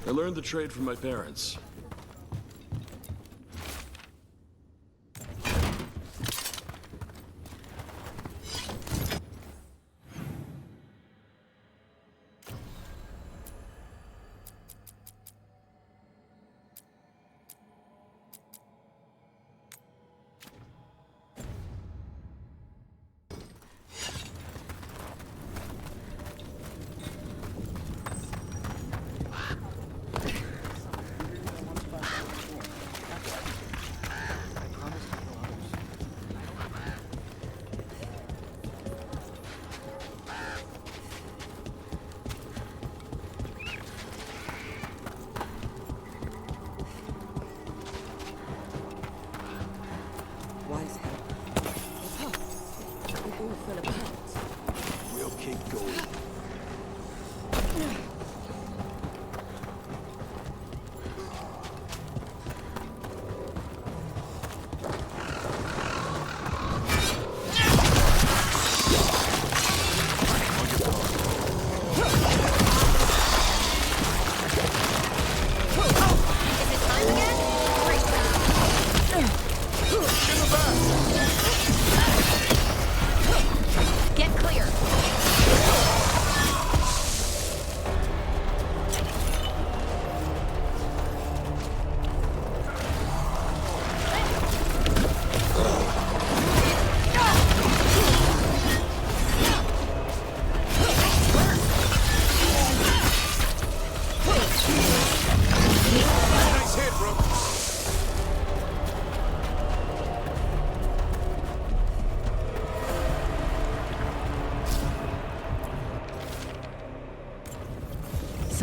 I learned the trade from my parents.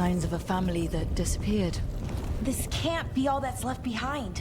signs of a family that disappeared. This can't be all that's left behind.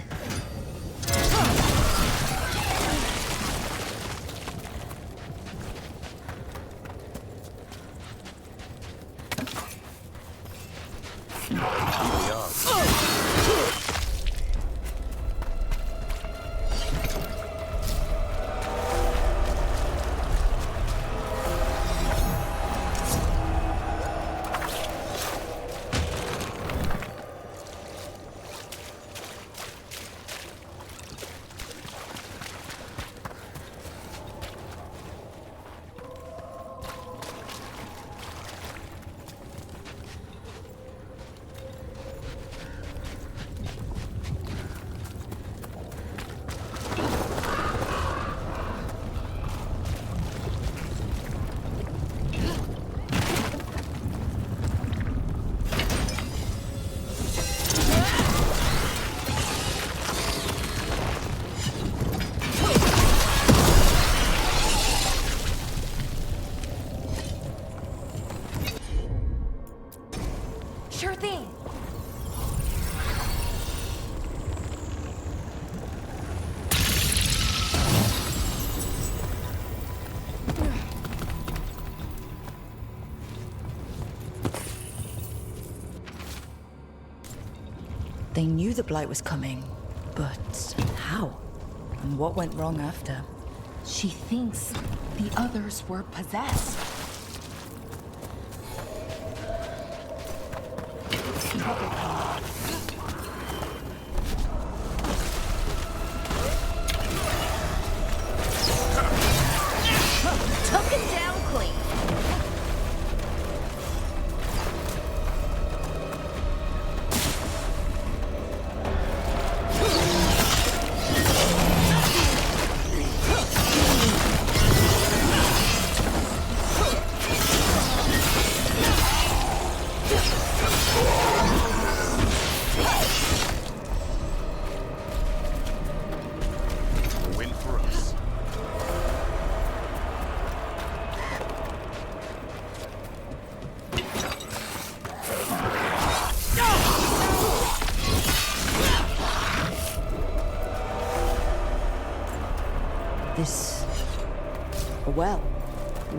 Sure thing. They knew the Blight was coming, but how? And what went wrong after? She thinks the others were possessed. Took him down clean. Win for us. This... a well.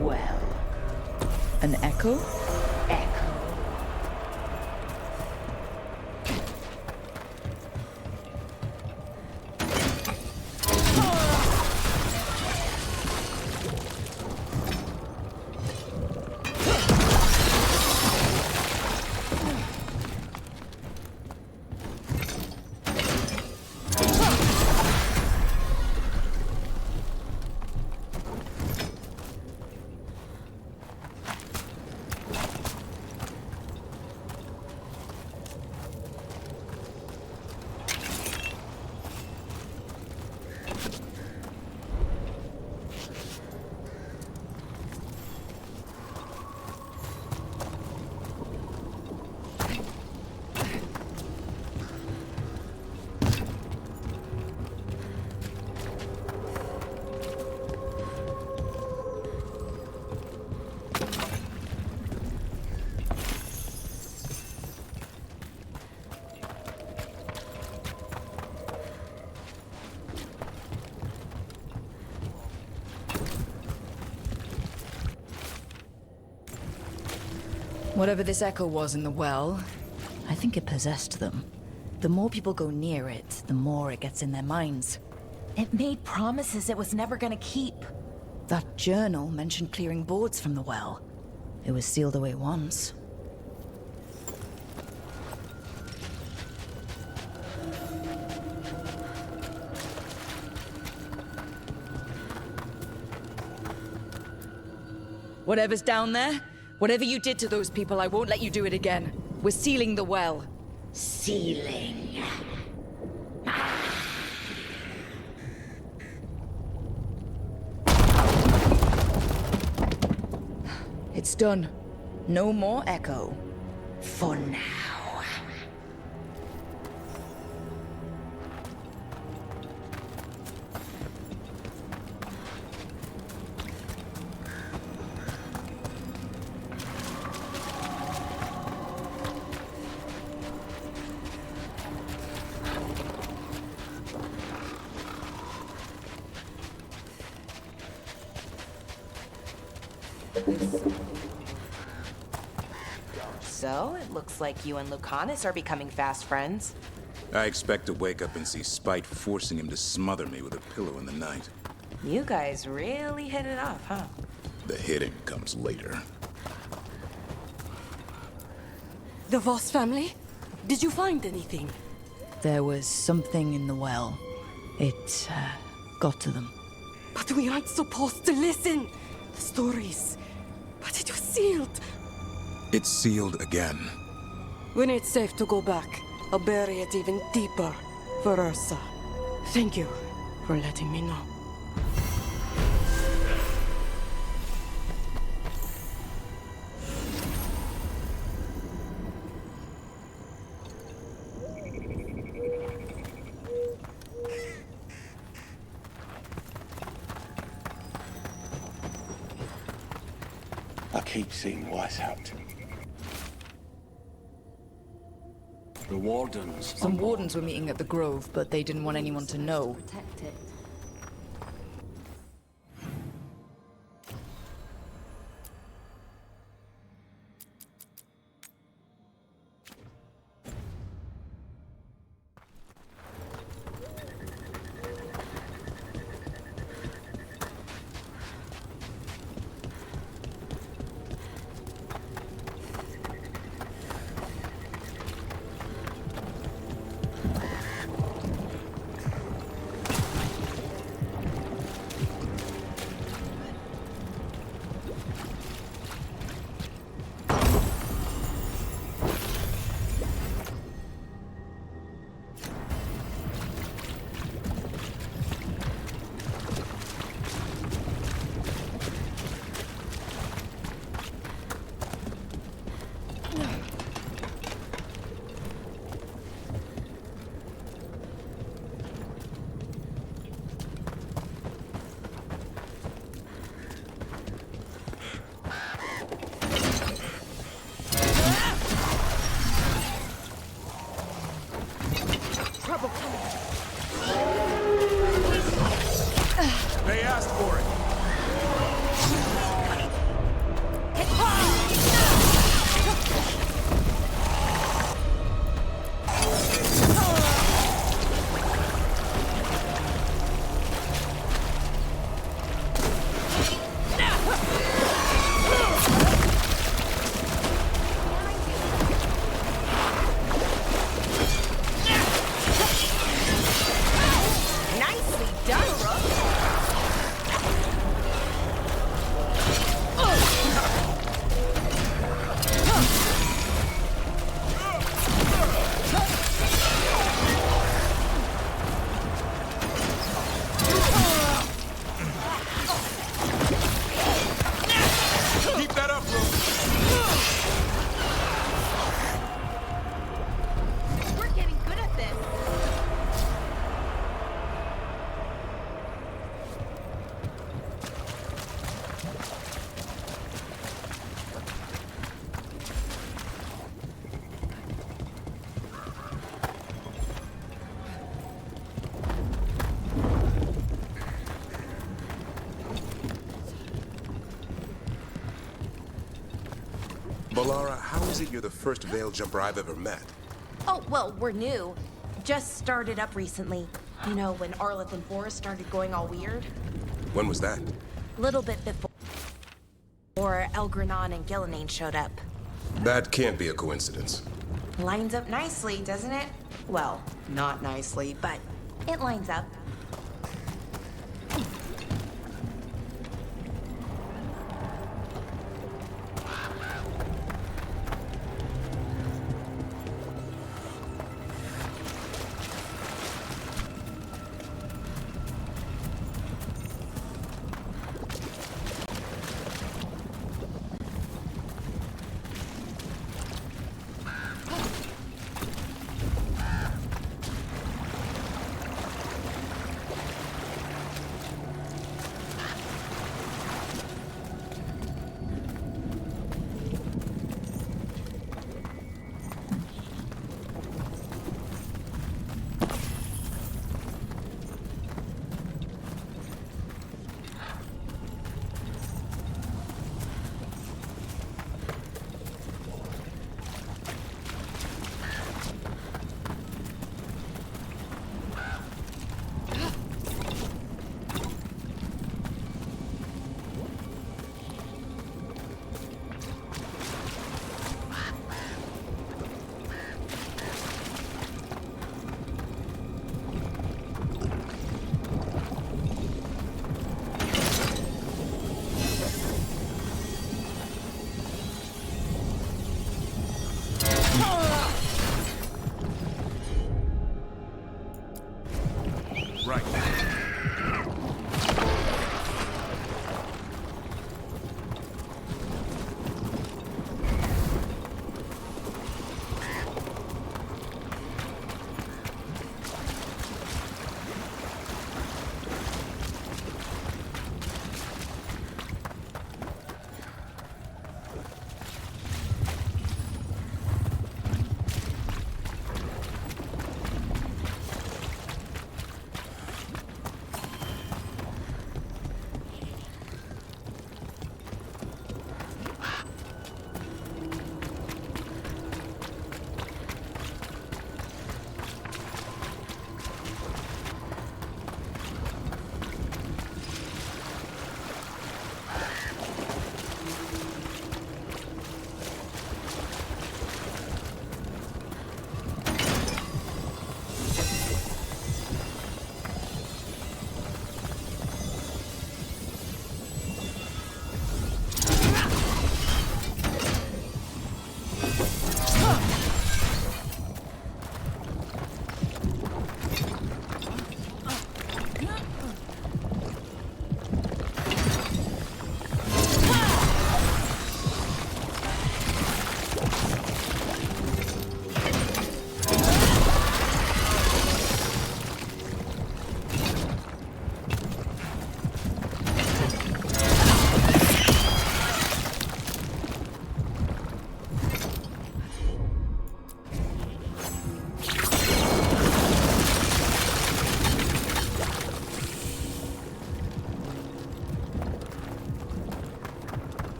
Well. An echo? Whatever this echo was in the well, I think it possessed them. The more people go near it, the more it gets in their minds. It made promises it was never gonna keep. That journal mentioned clearing boards from the well. It was sealed away once. Whatever's down there, whatever you did to those people, I won't let you do it again. We're sealing the well. Sealing. It's done. No more echo. For now. So, it looks like you and Lucanus are becoming fast friends. I expect to wake up and see Spite forcing him to smother me with a pillow in the night. You guys really hit it off, huh? The hitting comes later. The Voss family? Did you find anything? There was something in the well. It got to them. But we aren't supposed to listen. The stories. But it was sealed. It's sealed again. When it's safe to go back, I'll bury it even deeper for Ursa. Thank you for letting me know. I keep seeing Weishaupt. The Wardens. Some wardens were meeting at the Grove, but they didn't want anyone to know. Protect it. They asked for it. Nicely done, Rook. Keep that up, bro. We're getting good at this. Balara, how is it you're the first Veil jumper I've ever met? Oh, well, we're new. Just started up recently. You know, when Arleth and Forrest started going all weird. When was that? A little bit before Elgranon and Gillenane showed up. That can't be a coincidence. Lines up nicely, doesn't it? Well, not nicely, but it lines up.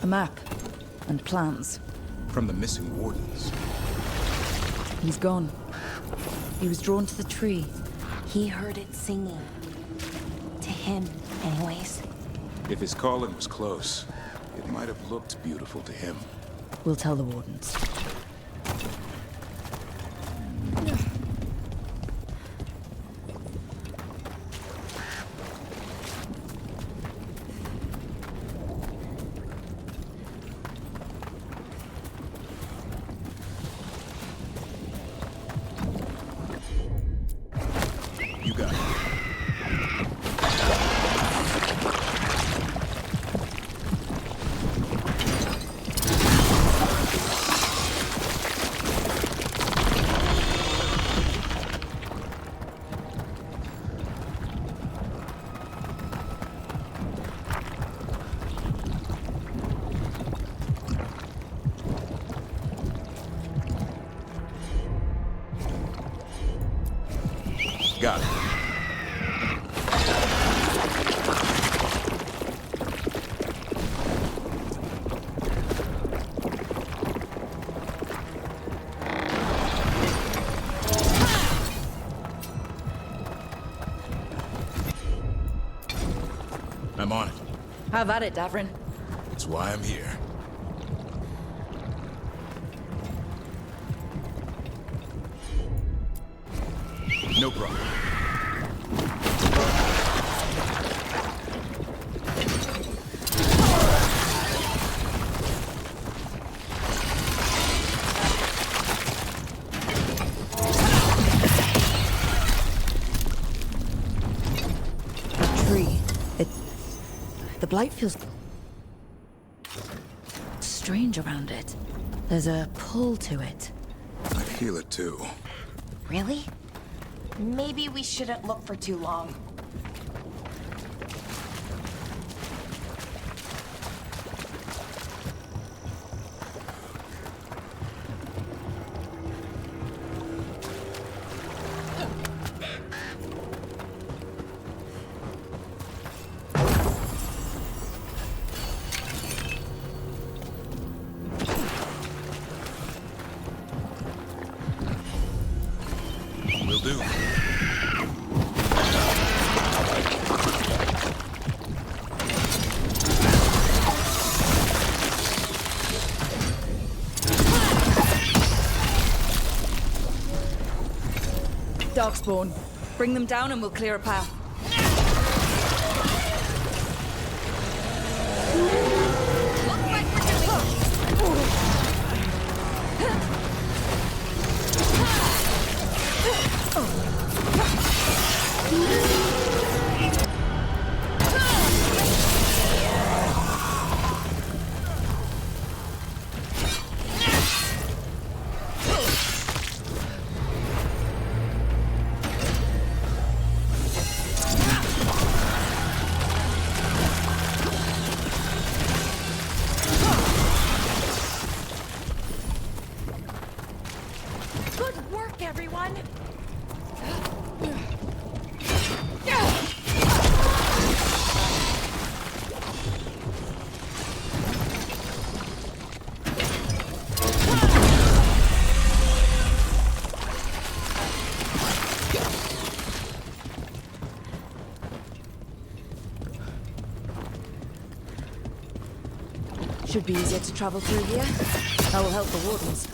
A map. And plans. From the missing wardens. He's gone. He was drawn to the tree. He heard it singing. To him, anyways. If his calling was close, it might have looked beautiful to him. We'll tell the wardens. You got it. Got it. I'm on it. Have at it, Davrin. That's why I'm here. No problem. Tree. The blight feels strange around it. There's a pull to it. I feel it too. Really? Maybe we shouldn't look for too long. Will do. Darkspawn. Bring them down and we'll clear a path. Good work, everyone! Should be easier to travel through here. That will help the wardens.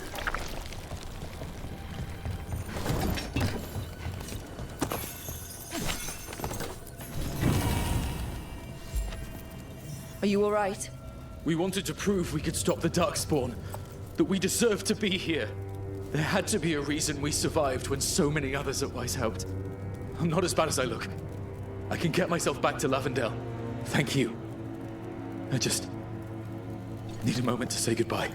Are you all right? We wanted to prove we could stop the Darkspawn, that we deserved to be here. There had to be a reason we survived when so many others at Weiss helped. I'm not as bad as I look. I can get myself back to Lavendale. Thank you. I just need a moment to say goodbye.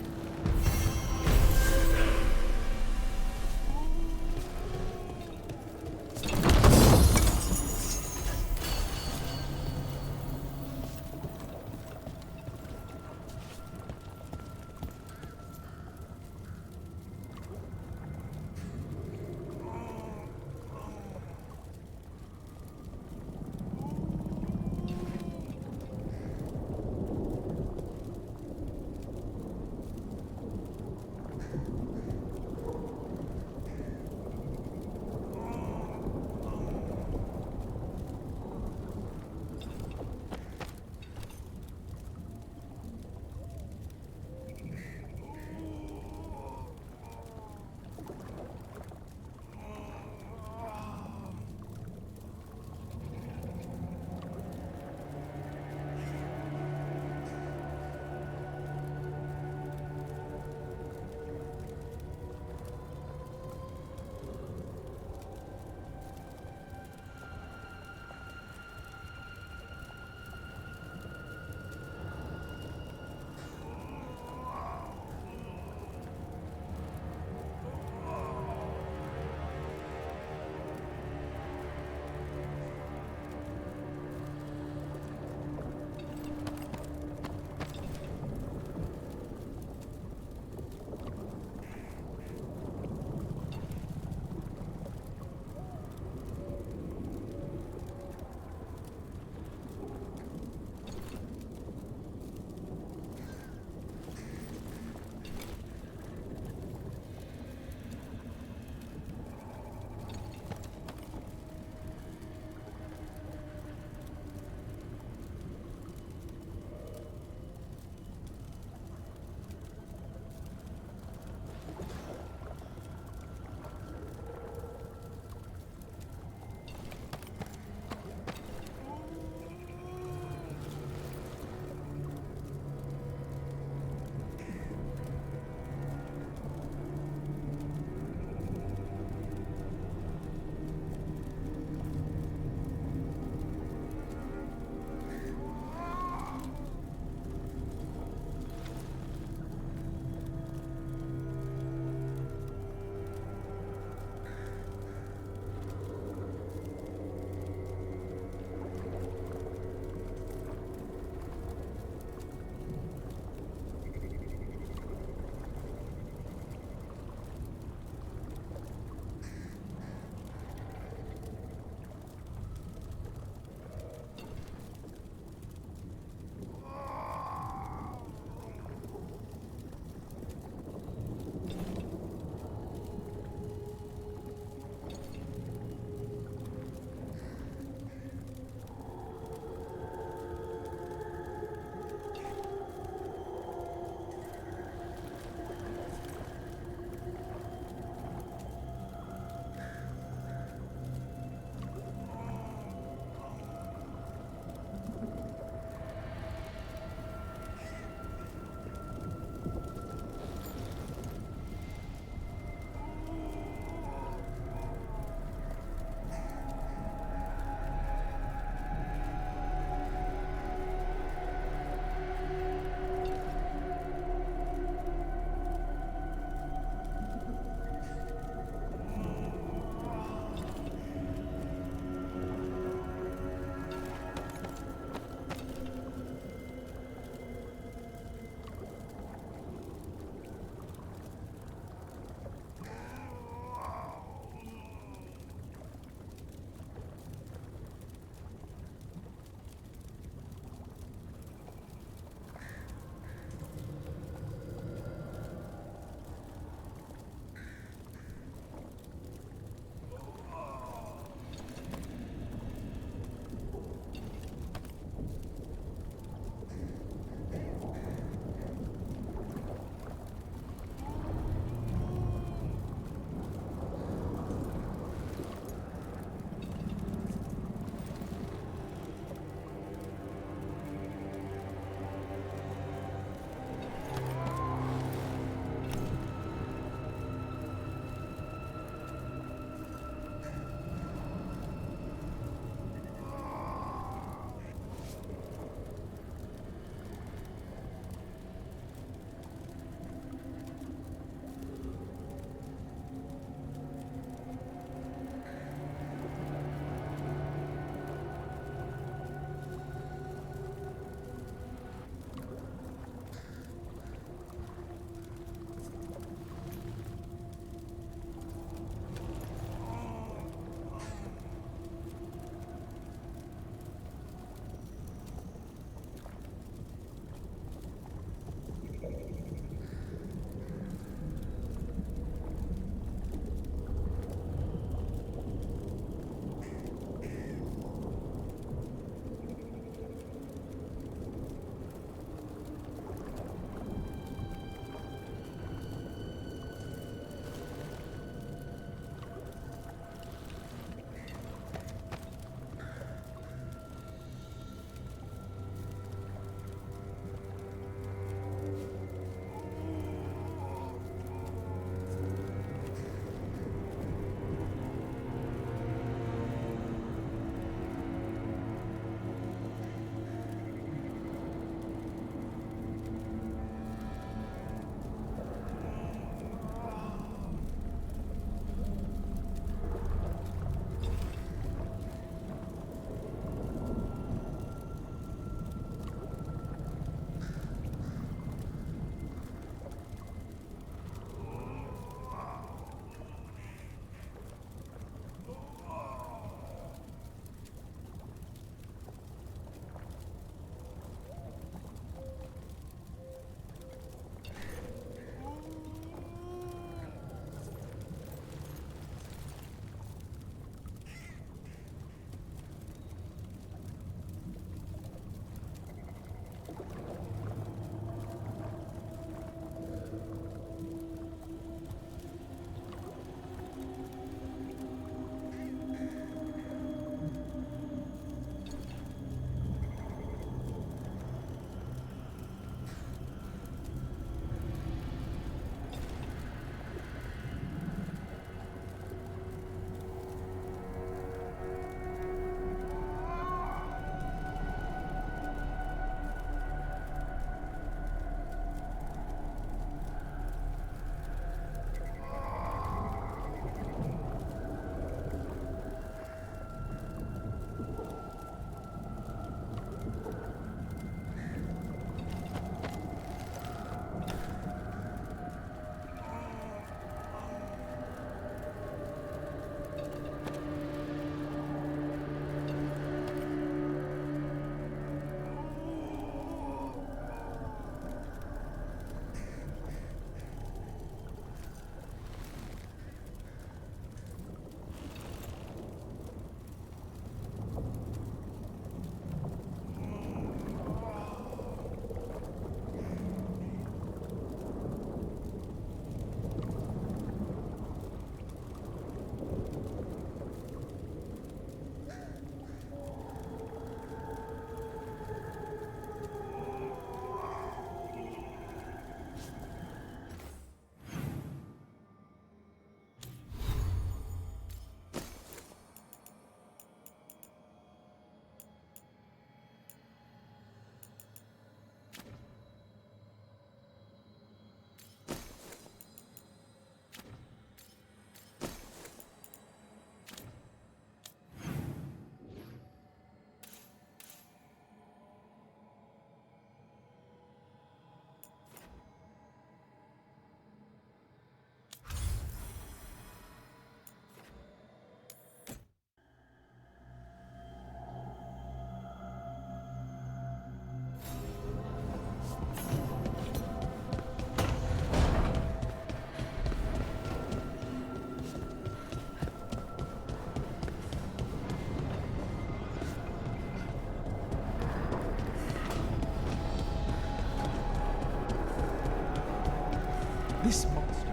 This monster.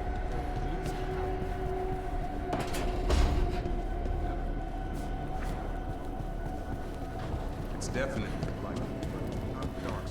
It's definitely like dark.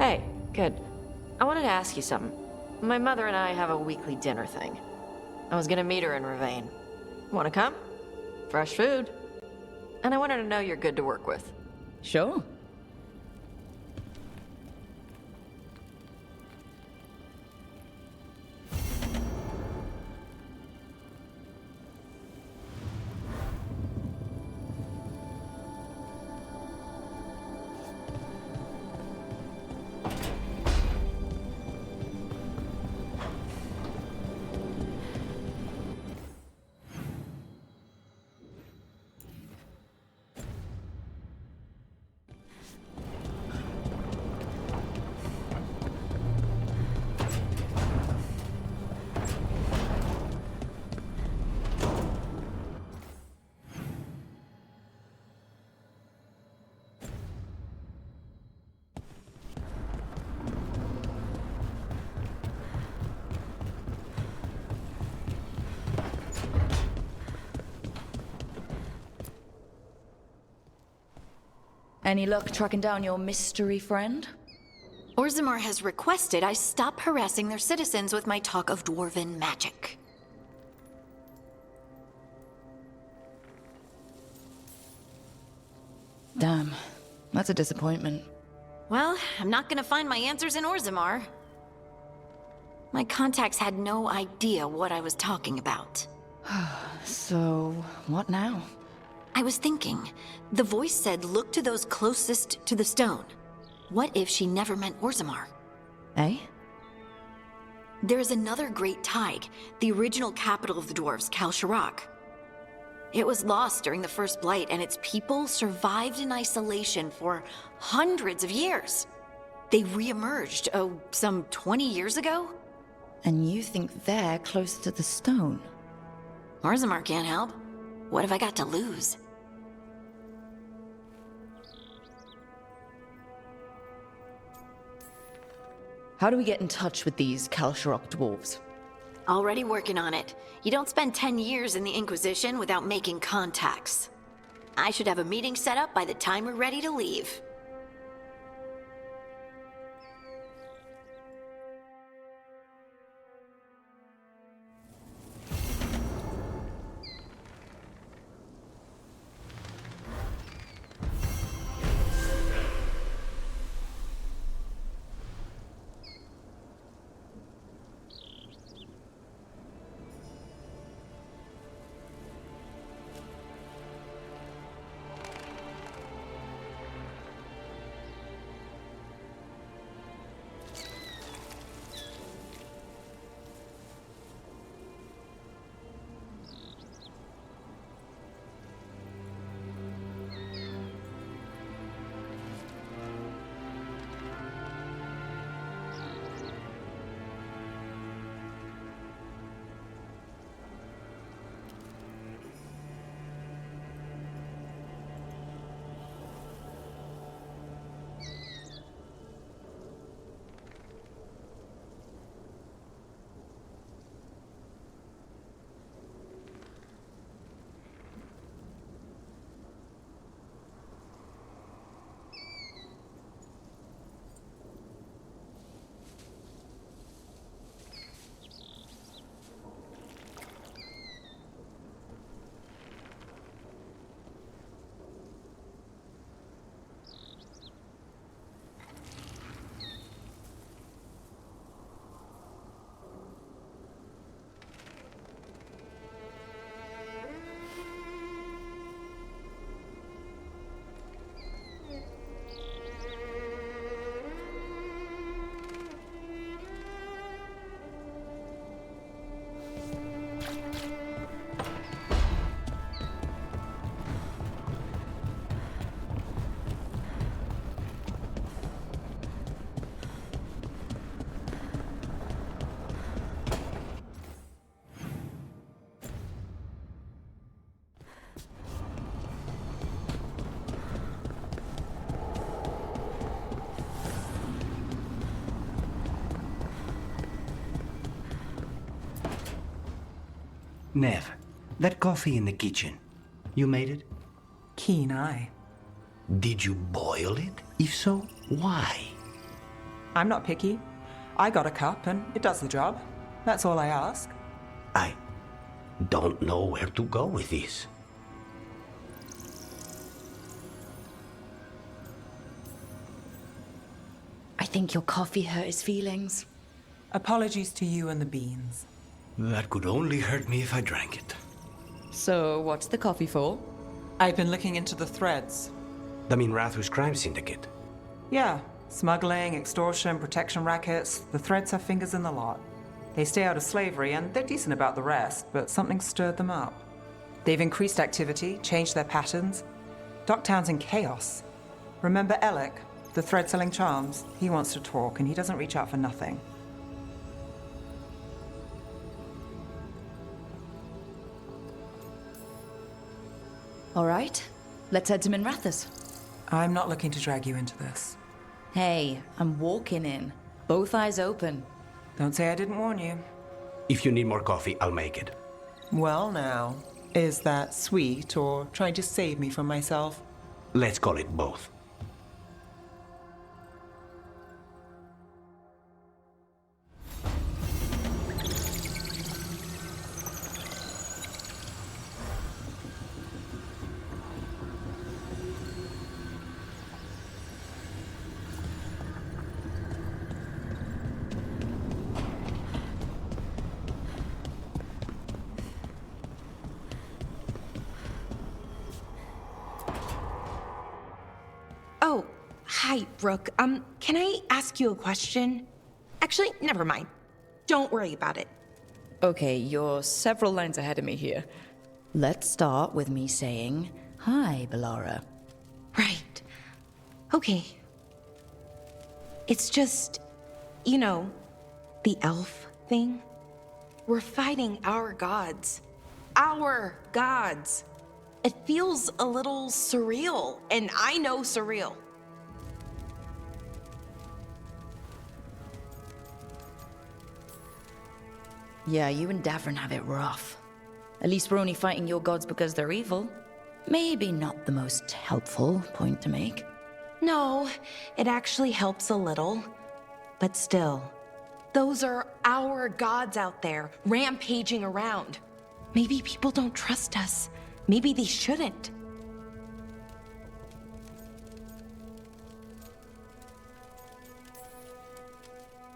Hey, good. I wanted to ask you something. My mother and I have a weekly dinner thing. I was gonna meet her in Ravane. Wanna come? Fresh food. And I wanted to know you're good to work with. Sure. Any luck tracking down your mystery friend? Orzammar has requested I stop harassing their citizens with my talk of dwarven magic. Damn, that's a disappointment. Well, I'm not gonna find my answers in Orzammar. My contacts had no idea what I was talking about. So, what now? I was thinking, the voice said look to those closest to the stone. What if she never meant Orzammar? Eh? There is another great Tig, the original capital of the dwarves, Kalsharak. It was lost during the First Blight, and its people survived in isolation for hundreds of years. They re-emerged, some 20 years ago? And you think they're close to the stone? Orzammar can't help. What have I got to lose? How do we get in touch with these Kalsharak dwarves? Already working on it. You don't spend 10 years in the Inquisition without making contacts. I should have a meeting set up by the time we're ready to leave. Nev, that coffee in the kitchen, you made it? Keen eye. Did you boil it? If so, why? I'm not picky. I got a cup and it does the job. That's all I ask. I don't know where to go with this. I think your coffee hurt his feelings. Apologies to you and the beans. That could only hurt me if I drank it. So, what's the coffee for? I've been looking into the threads. The Minrathus crime syndicate? Yeah. Smuggling, extortion, protection rackets. The threads have fingers in the lot. They stay out of slavery and they're decent about the rest, but something stirred them up. They've increased activity, changed their patterns. Docktown's in chaos. Remember Alec, the thread-selling charms? He wants to talk and he doesn't reach out for nothing. All right, let's head to Minrathus. I'm not looking to drag you into this. Hey, I'm walking in. Both eyes open. Don't say I didn't warn you. If you need more coffee, I'll make it. Well now, is that sweet or trying to save me from myself? Let's call it both. Hi, Rook. Can I ask you a question? Actually, never mind. Don't worry about it. Okay, you're several lines ahead of me here. Let's start with me saying, hi, Bellara. Right. Okay. It's just, you know, the elf thing. We're fighting our gods. Our gods. It feels a little surreal, and I know surreal. Yeah, you and Davrin have it rough. At least we're only fighting your gods because they're evil. Maybe not the most helpful point to make. No, it actually helps a little. But still, those are our gods out there, rampaging around. Maybe people don't trust us. Maybe they shouldn't.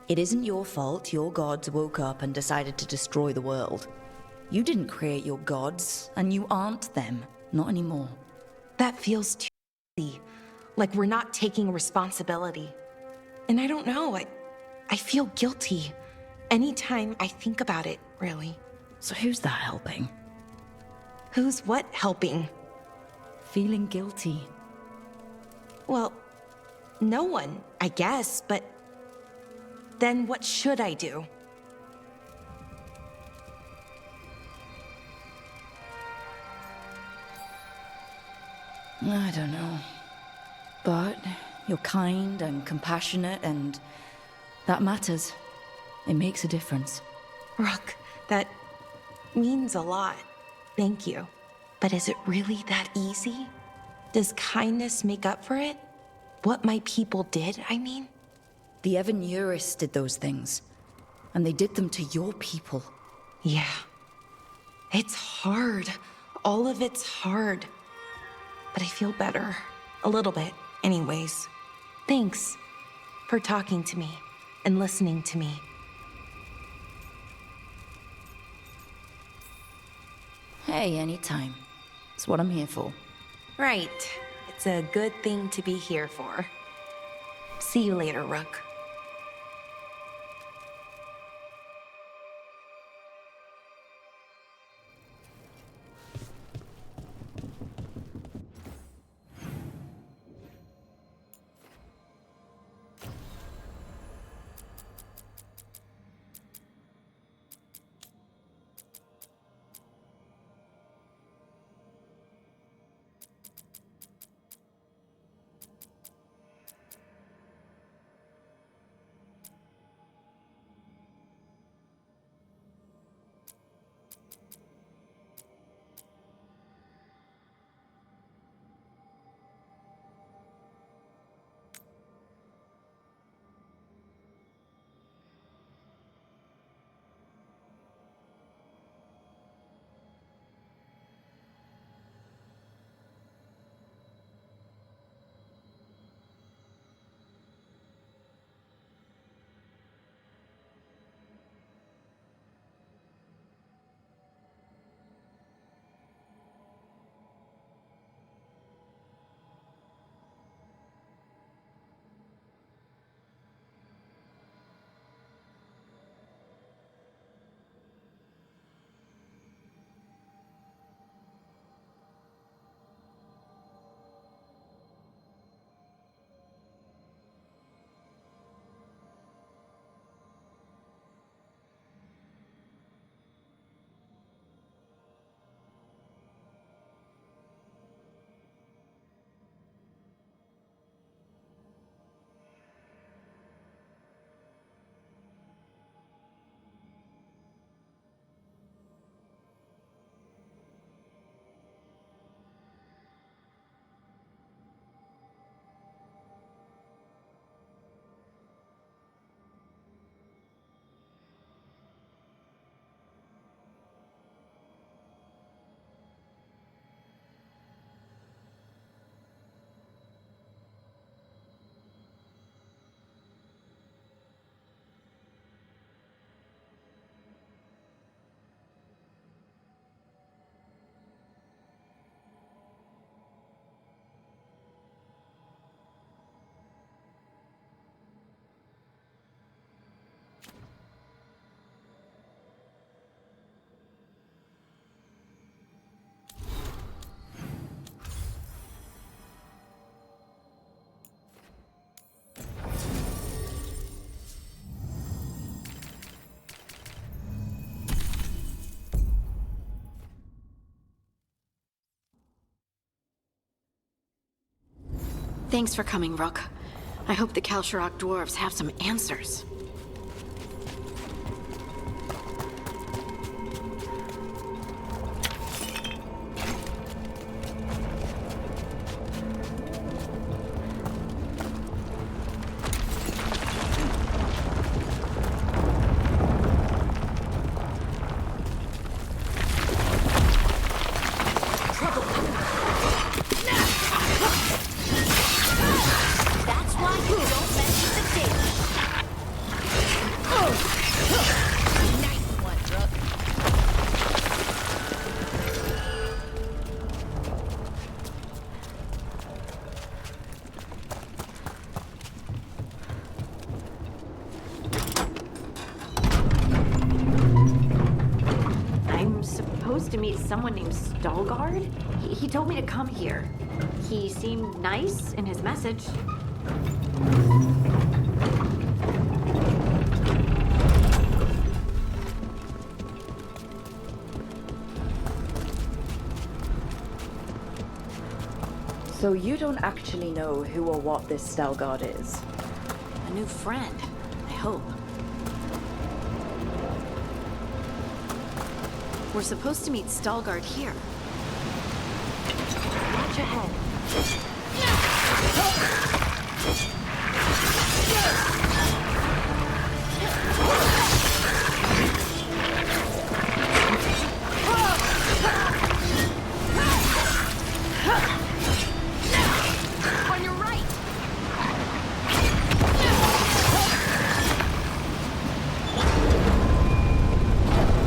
It isn't your fault your gods woke up and decided to destroy the world. You didn't create your gods, and you aren't them. Not anymore. That feels too easy. Like we're not taking responsibility. And I don't know, I feel guilty anytime I think about it, really. So who's that helping? Who's what helping? Feeling guilty. Well, no one, I guess, but then what should I do? I don't know. But you're kind and compassionate, and that matters. It makes a difference. Rook, that means a lot. Thank you. But is it really that easy? Does kindness make up for it? What my people did, I mean? The Evan-Uris did those things, and they did them to your people. Yeah. It's hard. All of it's hard. But I feel better. A little bit, anyways. Thanks for talking to me and listening to me. Hey, anytime. It's what I'm here for. Right. It's a good thing to be here for. See you later, Rook. Thanks for coming, Rook. I hope the Kalsharok dwarves have some answers. To meet someone named Veilguard? He told me to come here. He seemed nice in his message. So you don't actually know who or what this Veilguard is? A new friend, I hope. We're supposed to meet Veilguard here. Watch ahead. On your right!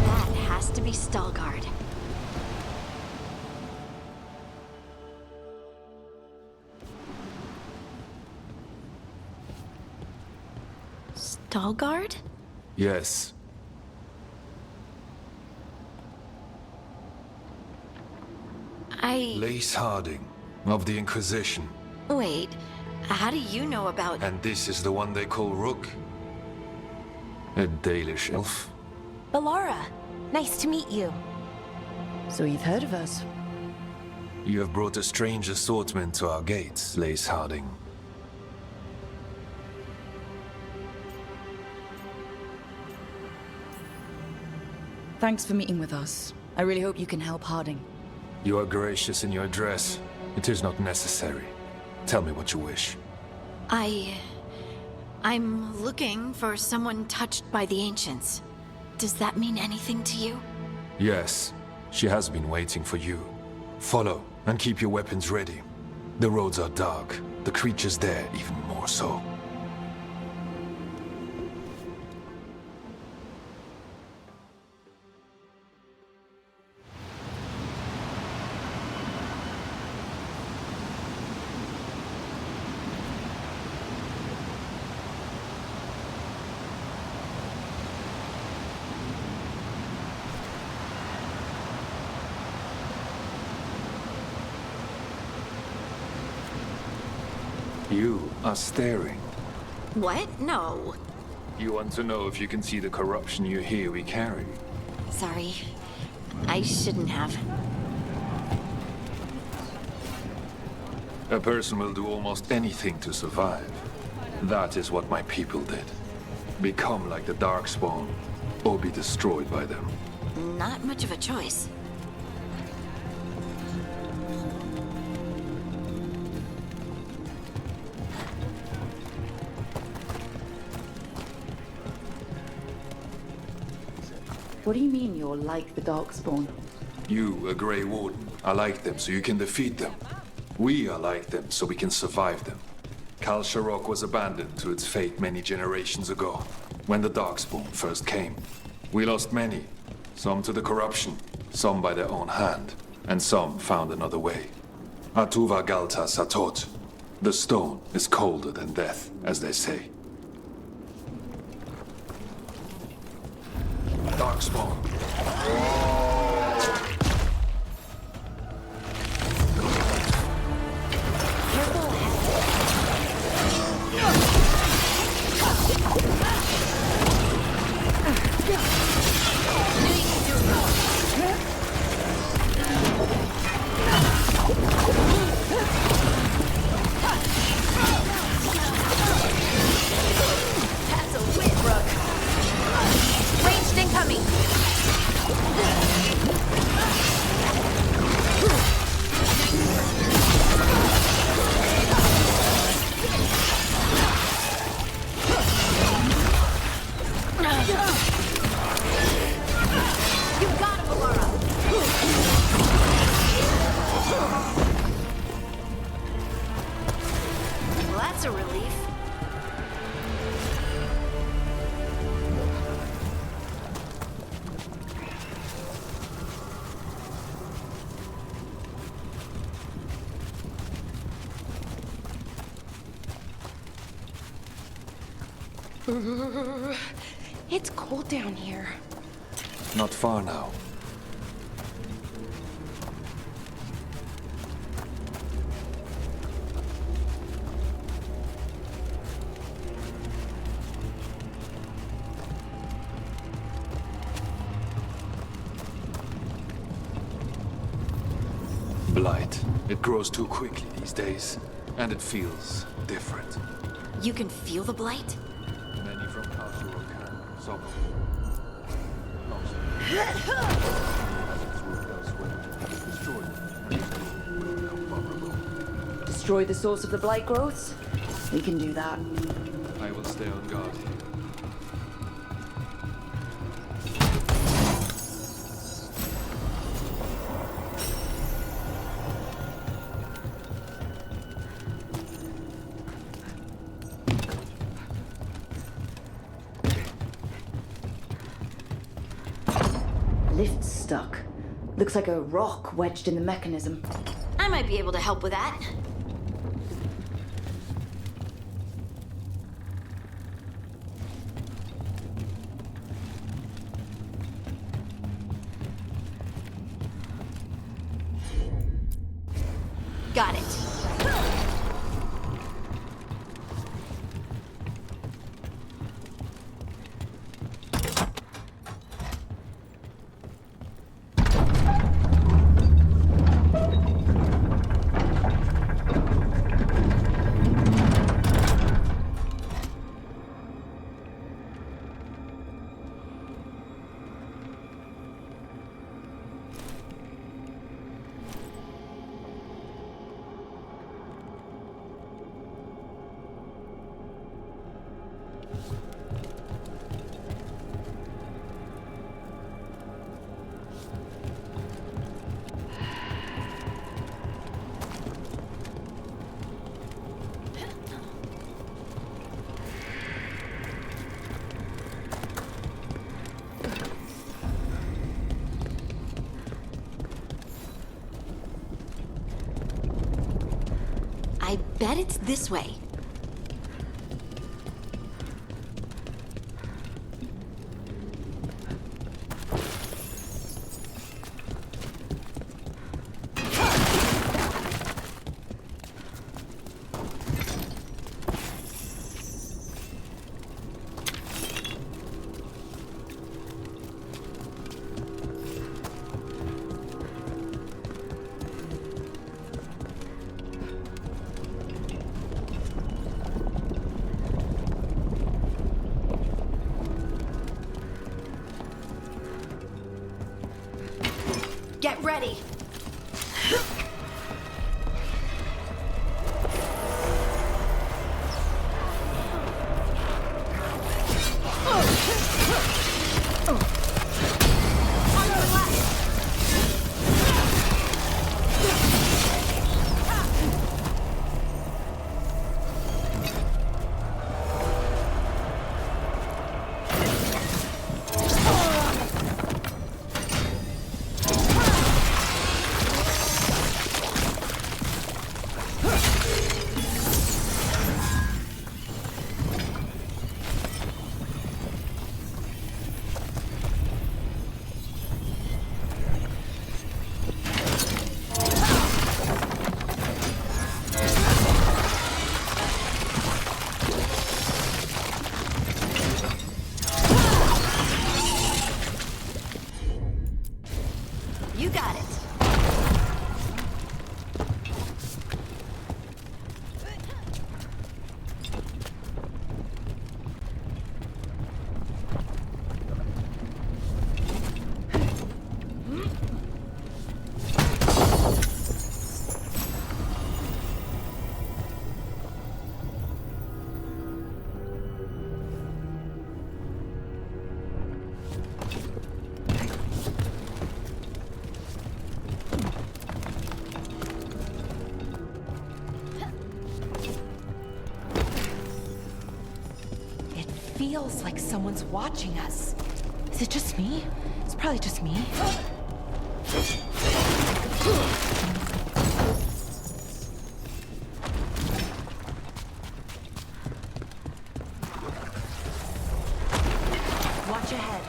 That has to be Veilguard. Veilguard? Yes. Lace Harding, of the Inquisition. Wait, how do you know about... And this is the one they call Rook? A Dalish elf? Balara, nice to meet you. So you've heard of us? You have brought a strange assortment to our gates, Lace Harding. Thanks for meeting with us. I really hope you can help Harding. You are gracious in your address. It is not necessary. Tell me what you wish. I'm looking for someone touched by the Ancients. Does that mean anything to you? Yes, she has been waiting for you. Follow, and keep your weapons ready. The roads are dark, the creatures there even more so. You are staring. What? No. You want to know if you can see the corruption you hear we carry? Sorry. I shouldn't have. A person will do almost anything to survive. That is what my people did. Become like the Darkspawn, or be destroyed by them. Not much of a choice. What do you mean you're like the Darkspawn? You, a Grey Warden, are like them so you can defeat them. We are like them so we can survive them. Kalsharok was abandoned to its fate many generations ago, when the Darkspawn first came. We lost many, some to the corruption, some by their own hand, and some found another way. Atuva Galta Satot. The stone is colder than death, as they say. Darkspawn. It's cold down here. Not far now. Blight. It grows too quickly these days, and it feels different. You can feel the blight? Many from cultural can, some of Destroy the source of the blight growths? We can do that. I will stay on guard here. Lift's stuck. Looks like a rock wedged in the mechanism. I might be able to help with that. Got it. I bet it's this way. Get ready. You got it. Feels like someone's watching us. Is it just me? It's probably just me. Watch ahead.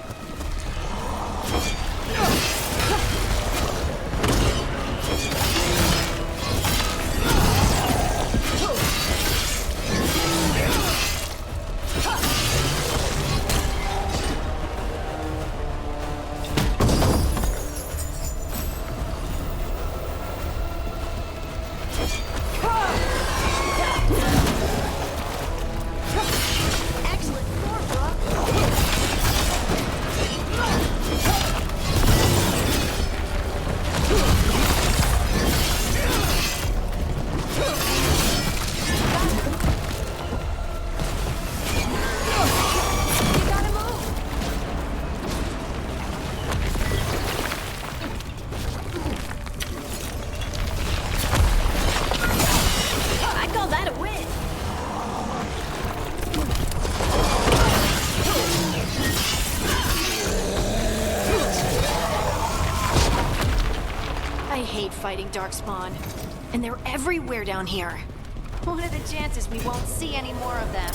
Fighting Darkspawn. And they're everywhere down here. What are the chances we won't see any more of them?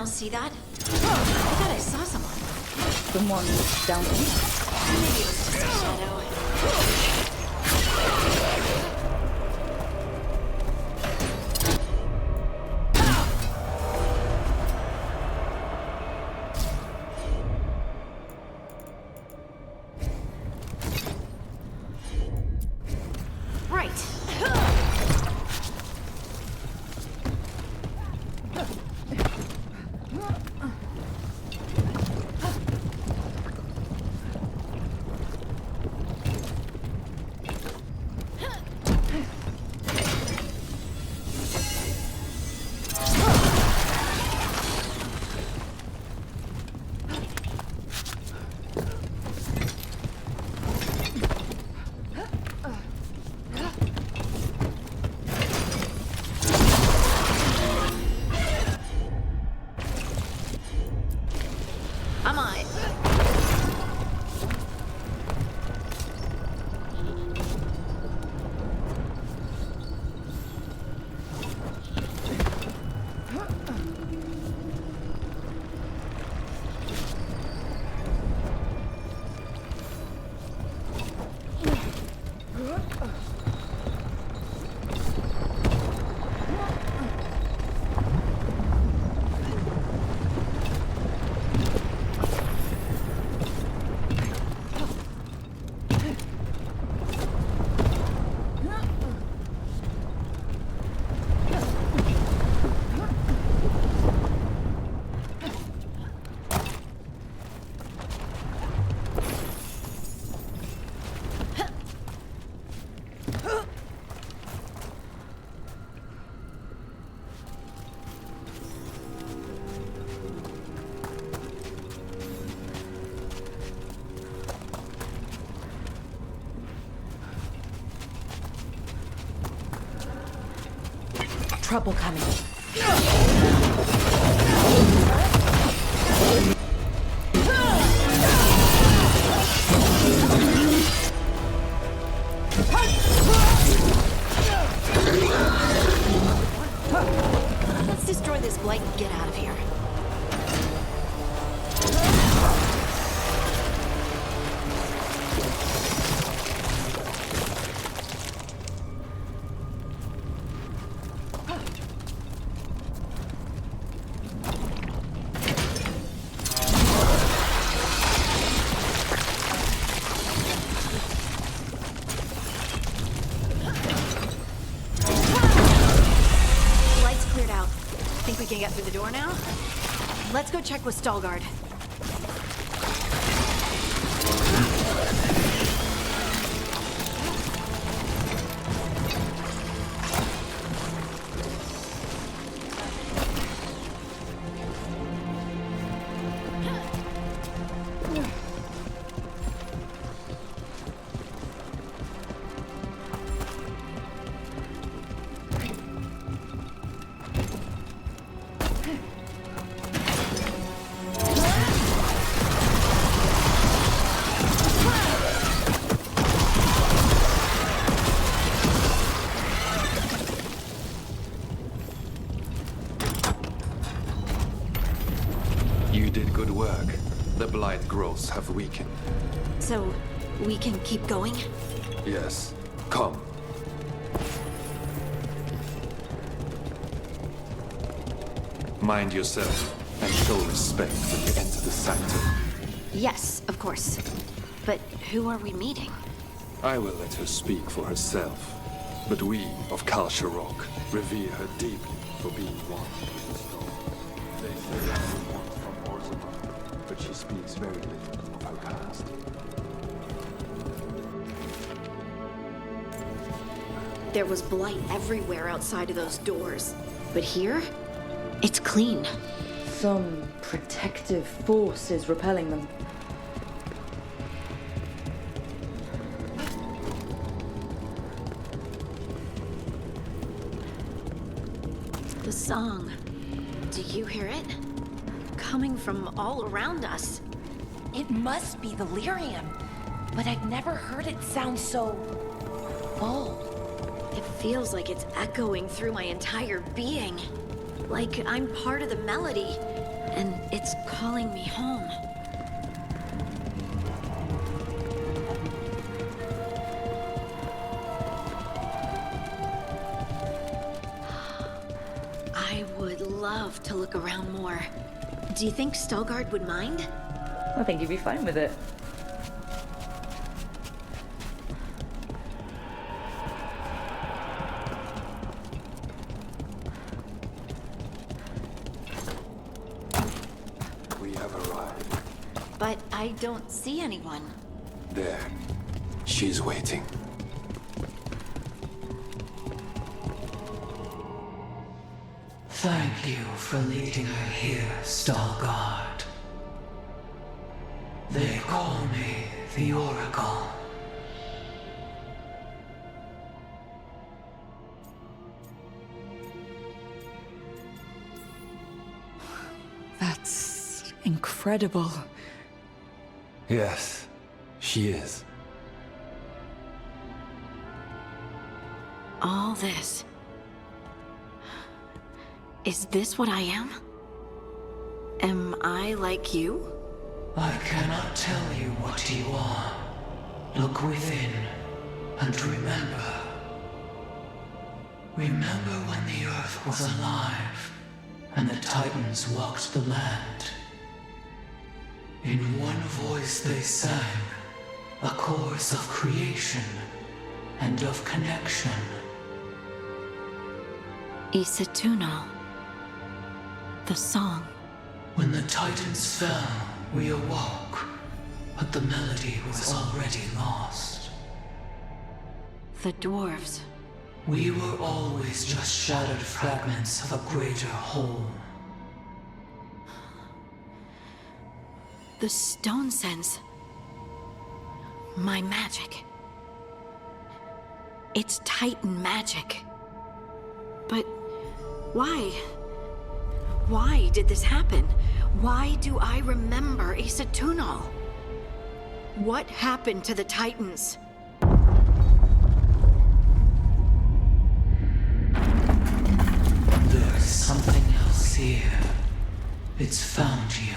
See that? I thought I saw someone. Someone down here? Maybe it was just a shadow. trouble coming. Let's destroy this blight and get out of here. Light's cleared out. Think we can get through the door now? Let's go check with Veilguard. You did good work. The blight growths have weakened. So, we can keep going? Yes. Come. Mind yourself and show respect when you enter the sanctum. Yes, of course. But who are we meeting? I will let her speak for herself. But we of Kalsharok revere her deeply for being one with the stone. They say everyone from Orzammar, but she speaks very little of her past. There was blight everywhere outside of those doors. But here, it's clean. Some protective force is repelling them. The song. Do you hear it? Coming from all around us. It must be the lyrium, but I've never heard it sound so full. It feels like it's echoing through my entire being. Like I'm part of the melody, and it's calling me home. I would love to look around more. Do you think Veilguard would mind? I think you'd be fine with it. We have arrived. But I don't see anyone. There. She's waiting. Thank you for leading her here, Veilguard. They call me the Oracle. That's incredible. Yes, she is. All this. Is this what I am? Am I like you? I cannot tell you what you are. Look within and remember. Remember when the earth was alive and the Titans walked the land. In one voice they sang a chorus of creation and of connection. Isatuno. The song. When the Titans fell, we awoke, but the melody was already lost. The dwarves. We were always just shattered fragments of a greater whole. The stone sense. My magic. It's Titan magic. But Why? Why did this happen? Why do I remember Asa Tunal? What happened to the Titans? There's something else here. It's found you.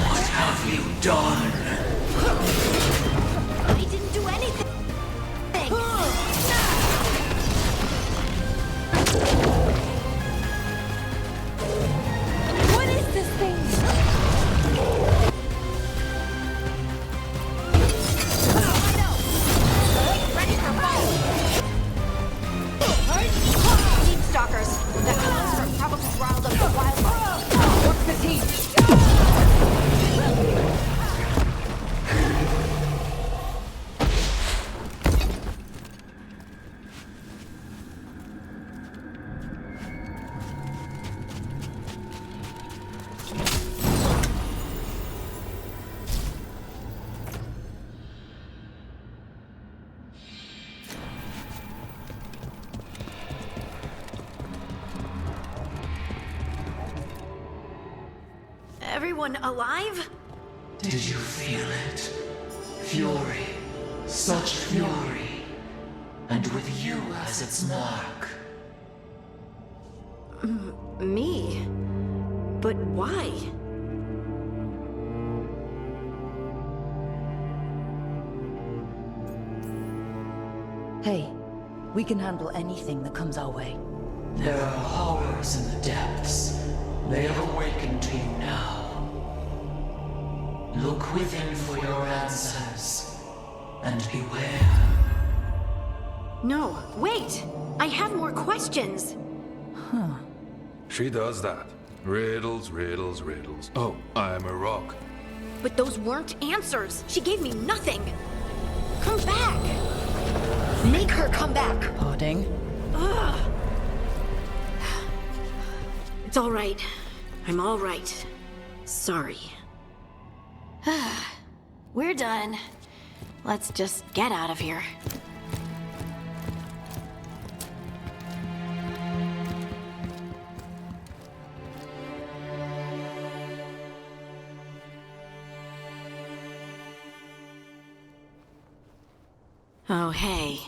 What have you done? I didn't do anything. What is this thing? Ready for fight! Deep stalkers. That construct probably riled up the wildlife. What's the team? Everyone alive? Did you feel it? Fury. Such fury. And with you as its mark. Me? But why? Hey, we can handle anything that comes our way. There are horrors in the depths. They have awakened to you now. Look within for your answers. And beware. No, wait! I have more questions! She does that. Riddles, riddles, riddles. Oh, I'm a rock. But those weren't answers! She gave me nothing! Come back! Make her come back! Harding? Ugh. It's all right. I'm all right. Sorry. We're done. Let's just get out of here. Oh, hey.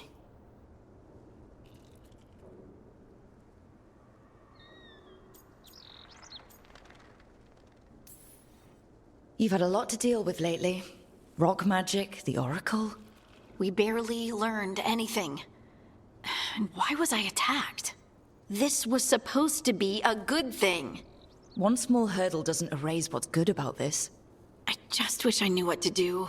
You've had a lot to deal with lately. Rock magic, the Oracle. We barely learned anything. And why was I attacked? This was supposed to be a good thing. One small hurdle doesn't erase what's good about this. I just wish I knew what to do.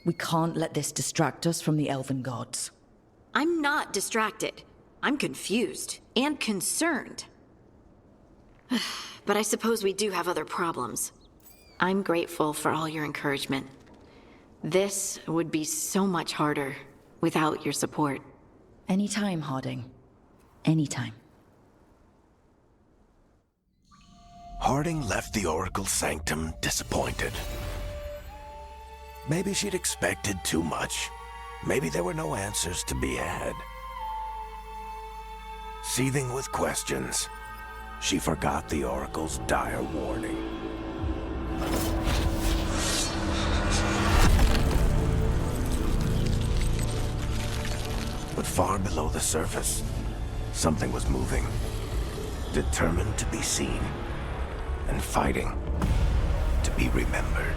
We can't let this distract us from the Elven gods. I'm not distracted. I'm confused and concerned. But I suppose we do have other problems. I'm grateful for all your encouragement. This would be so much harder without your support. Anytime, Harding. Anytime. Harding left the Oracle Sanctum disappointed. Maybe she'd expected too much. Maybe there were no answers to be had. Seething with questions, she forgot the Oracle's dire warning. But far below the surface, something was moving. Determined to be seen, and fighting to be remembered.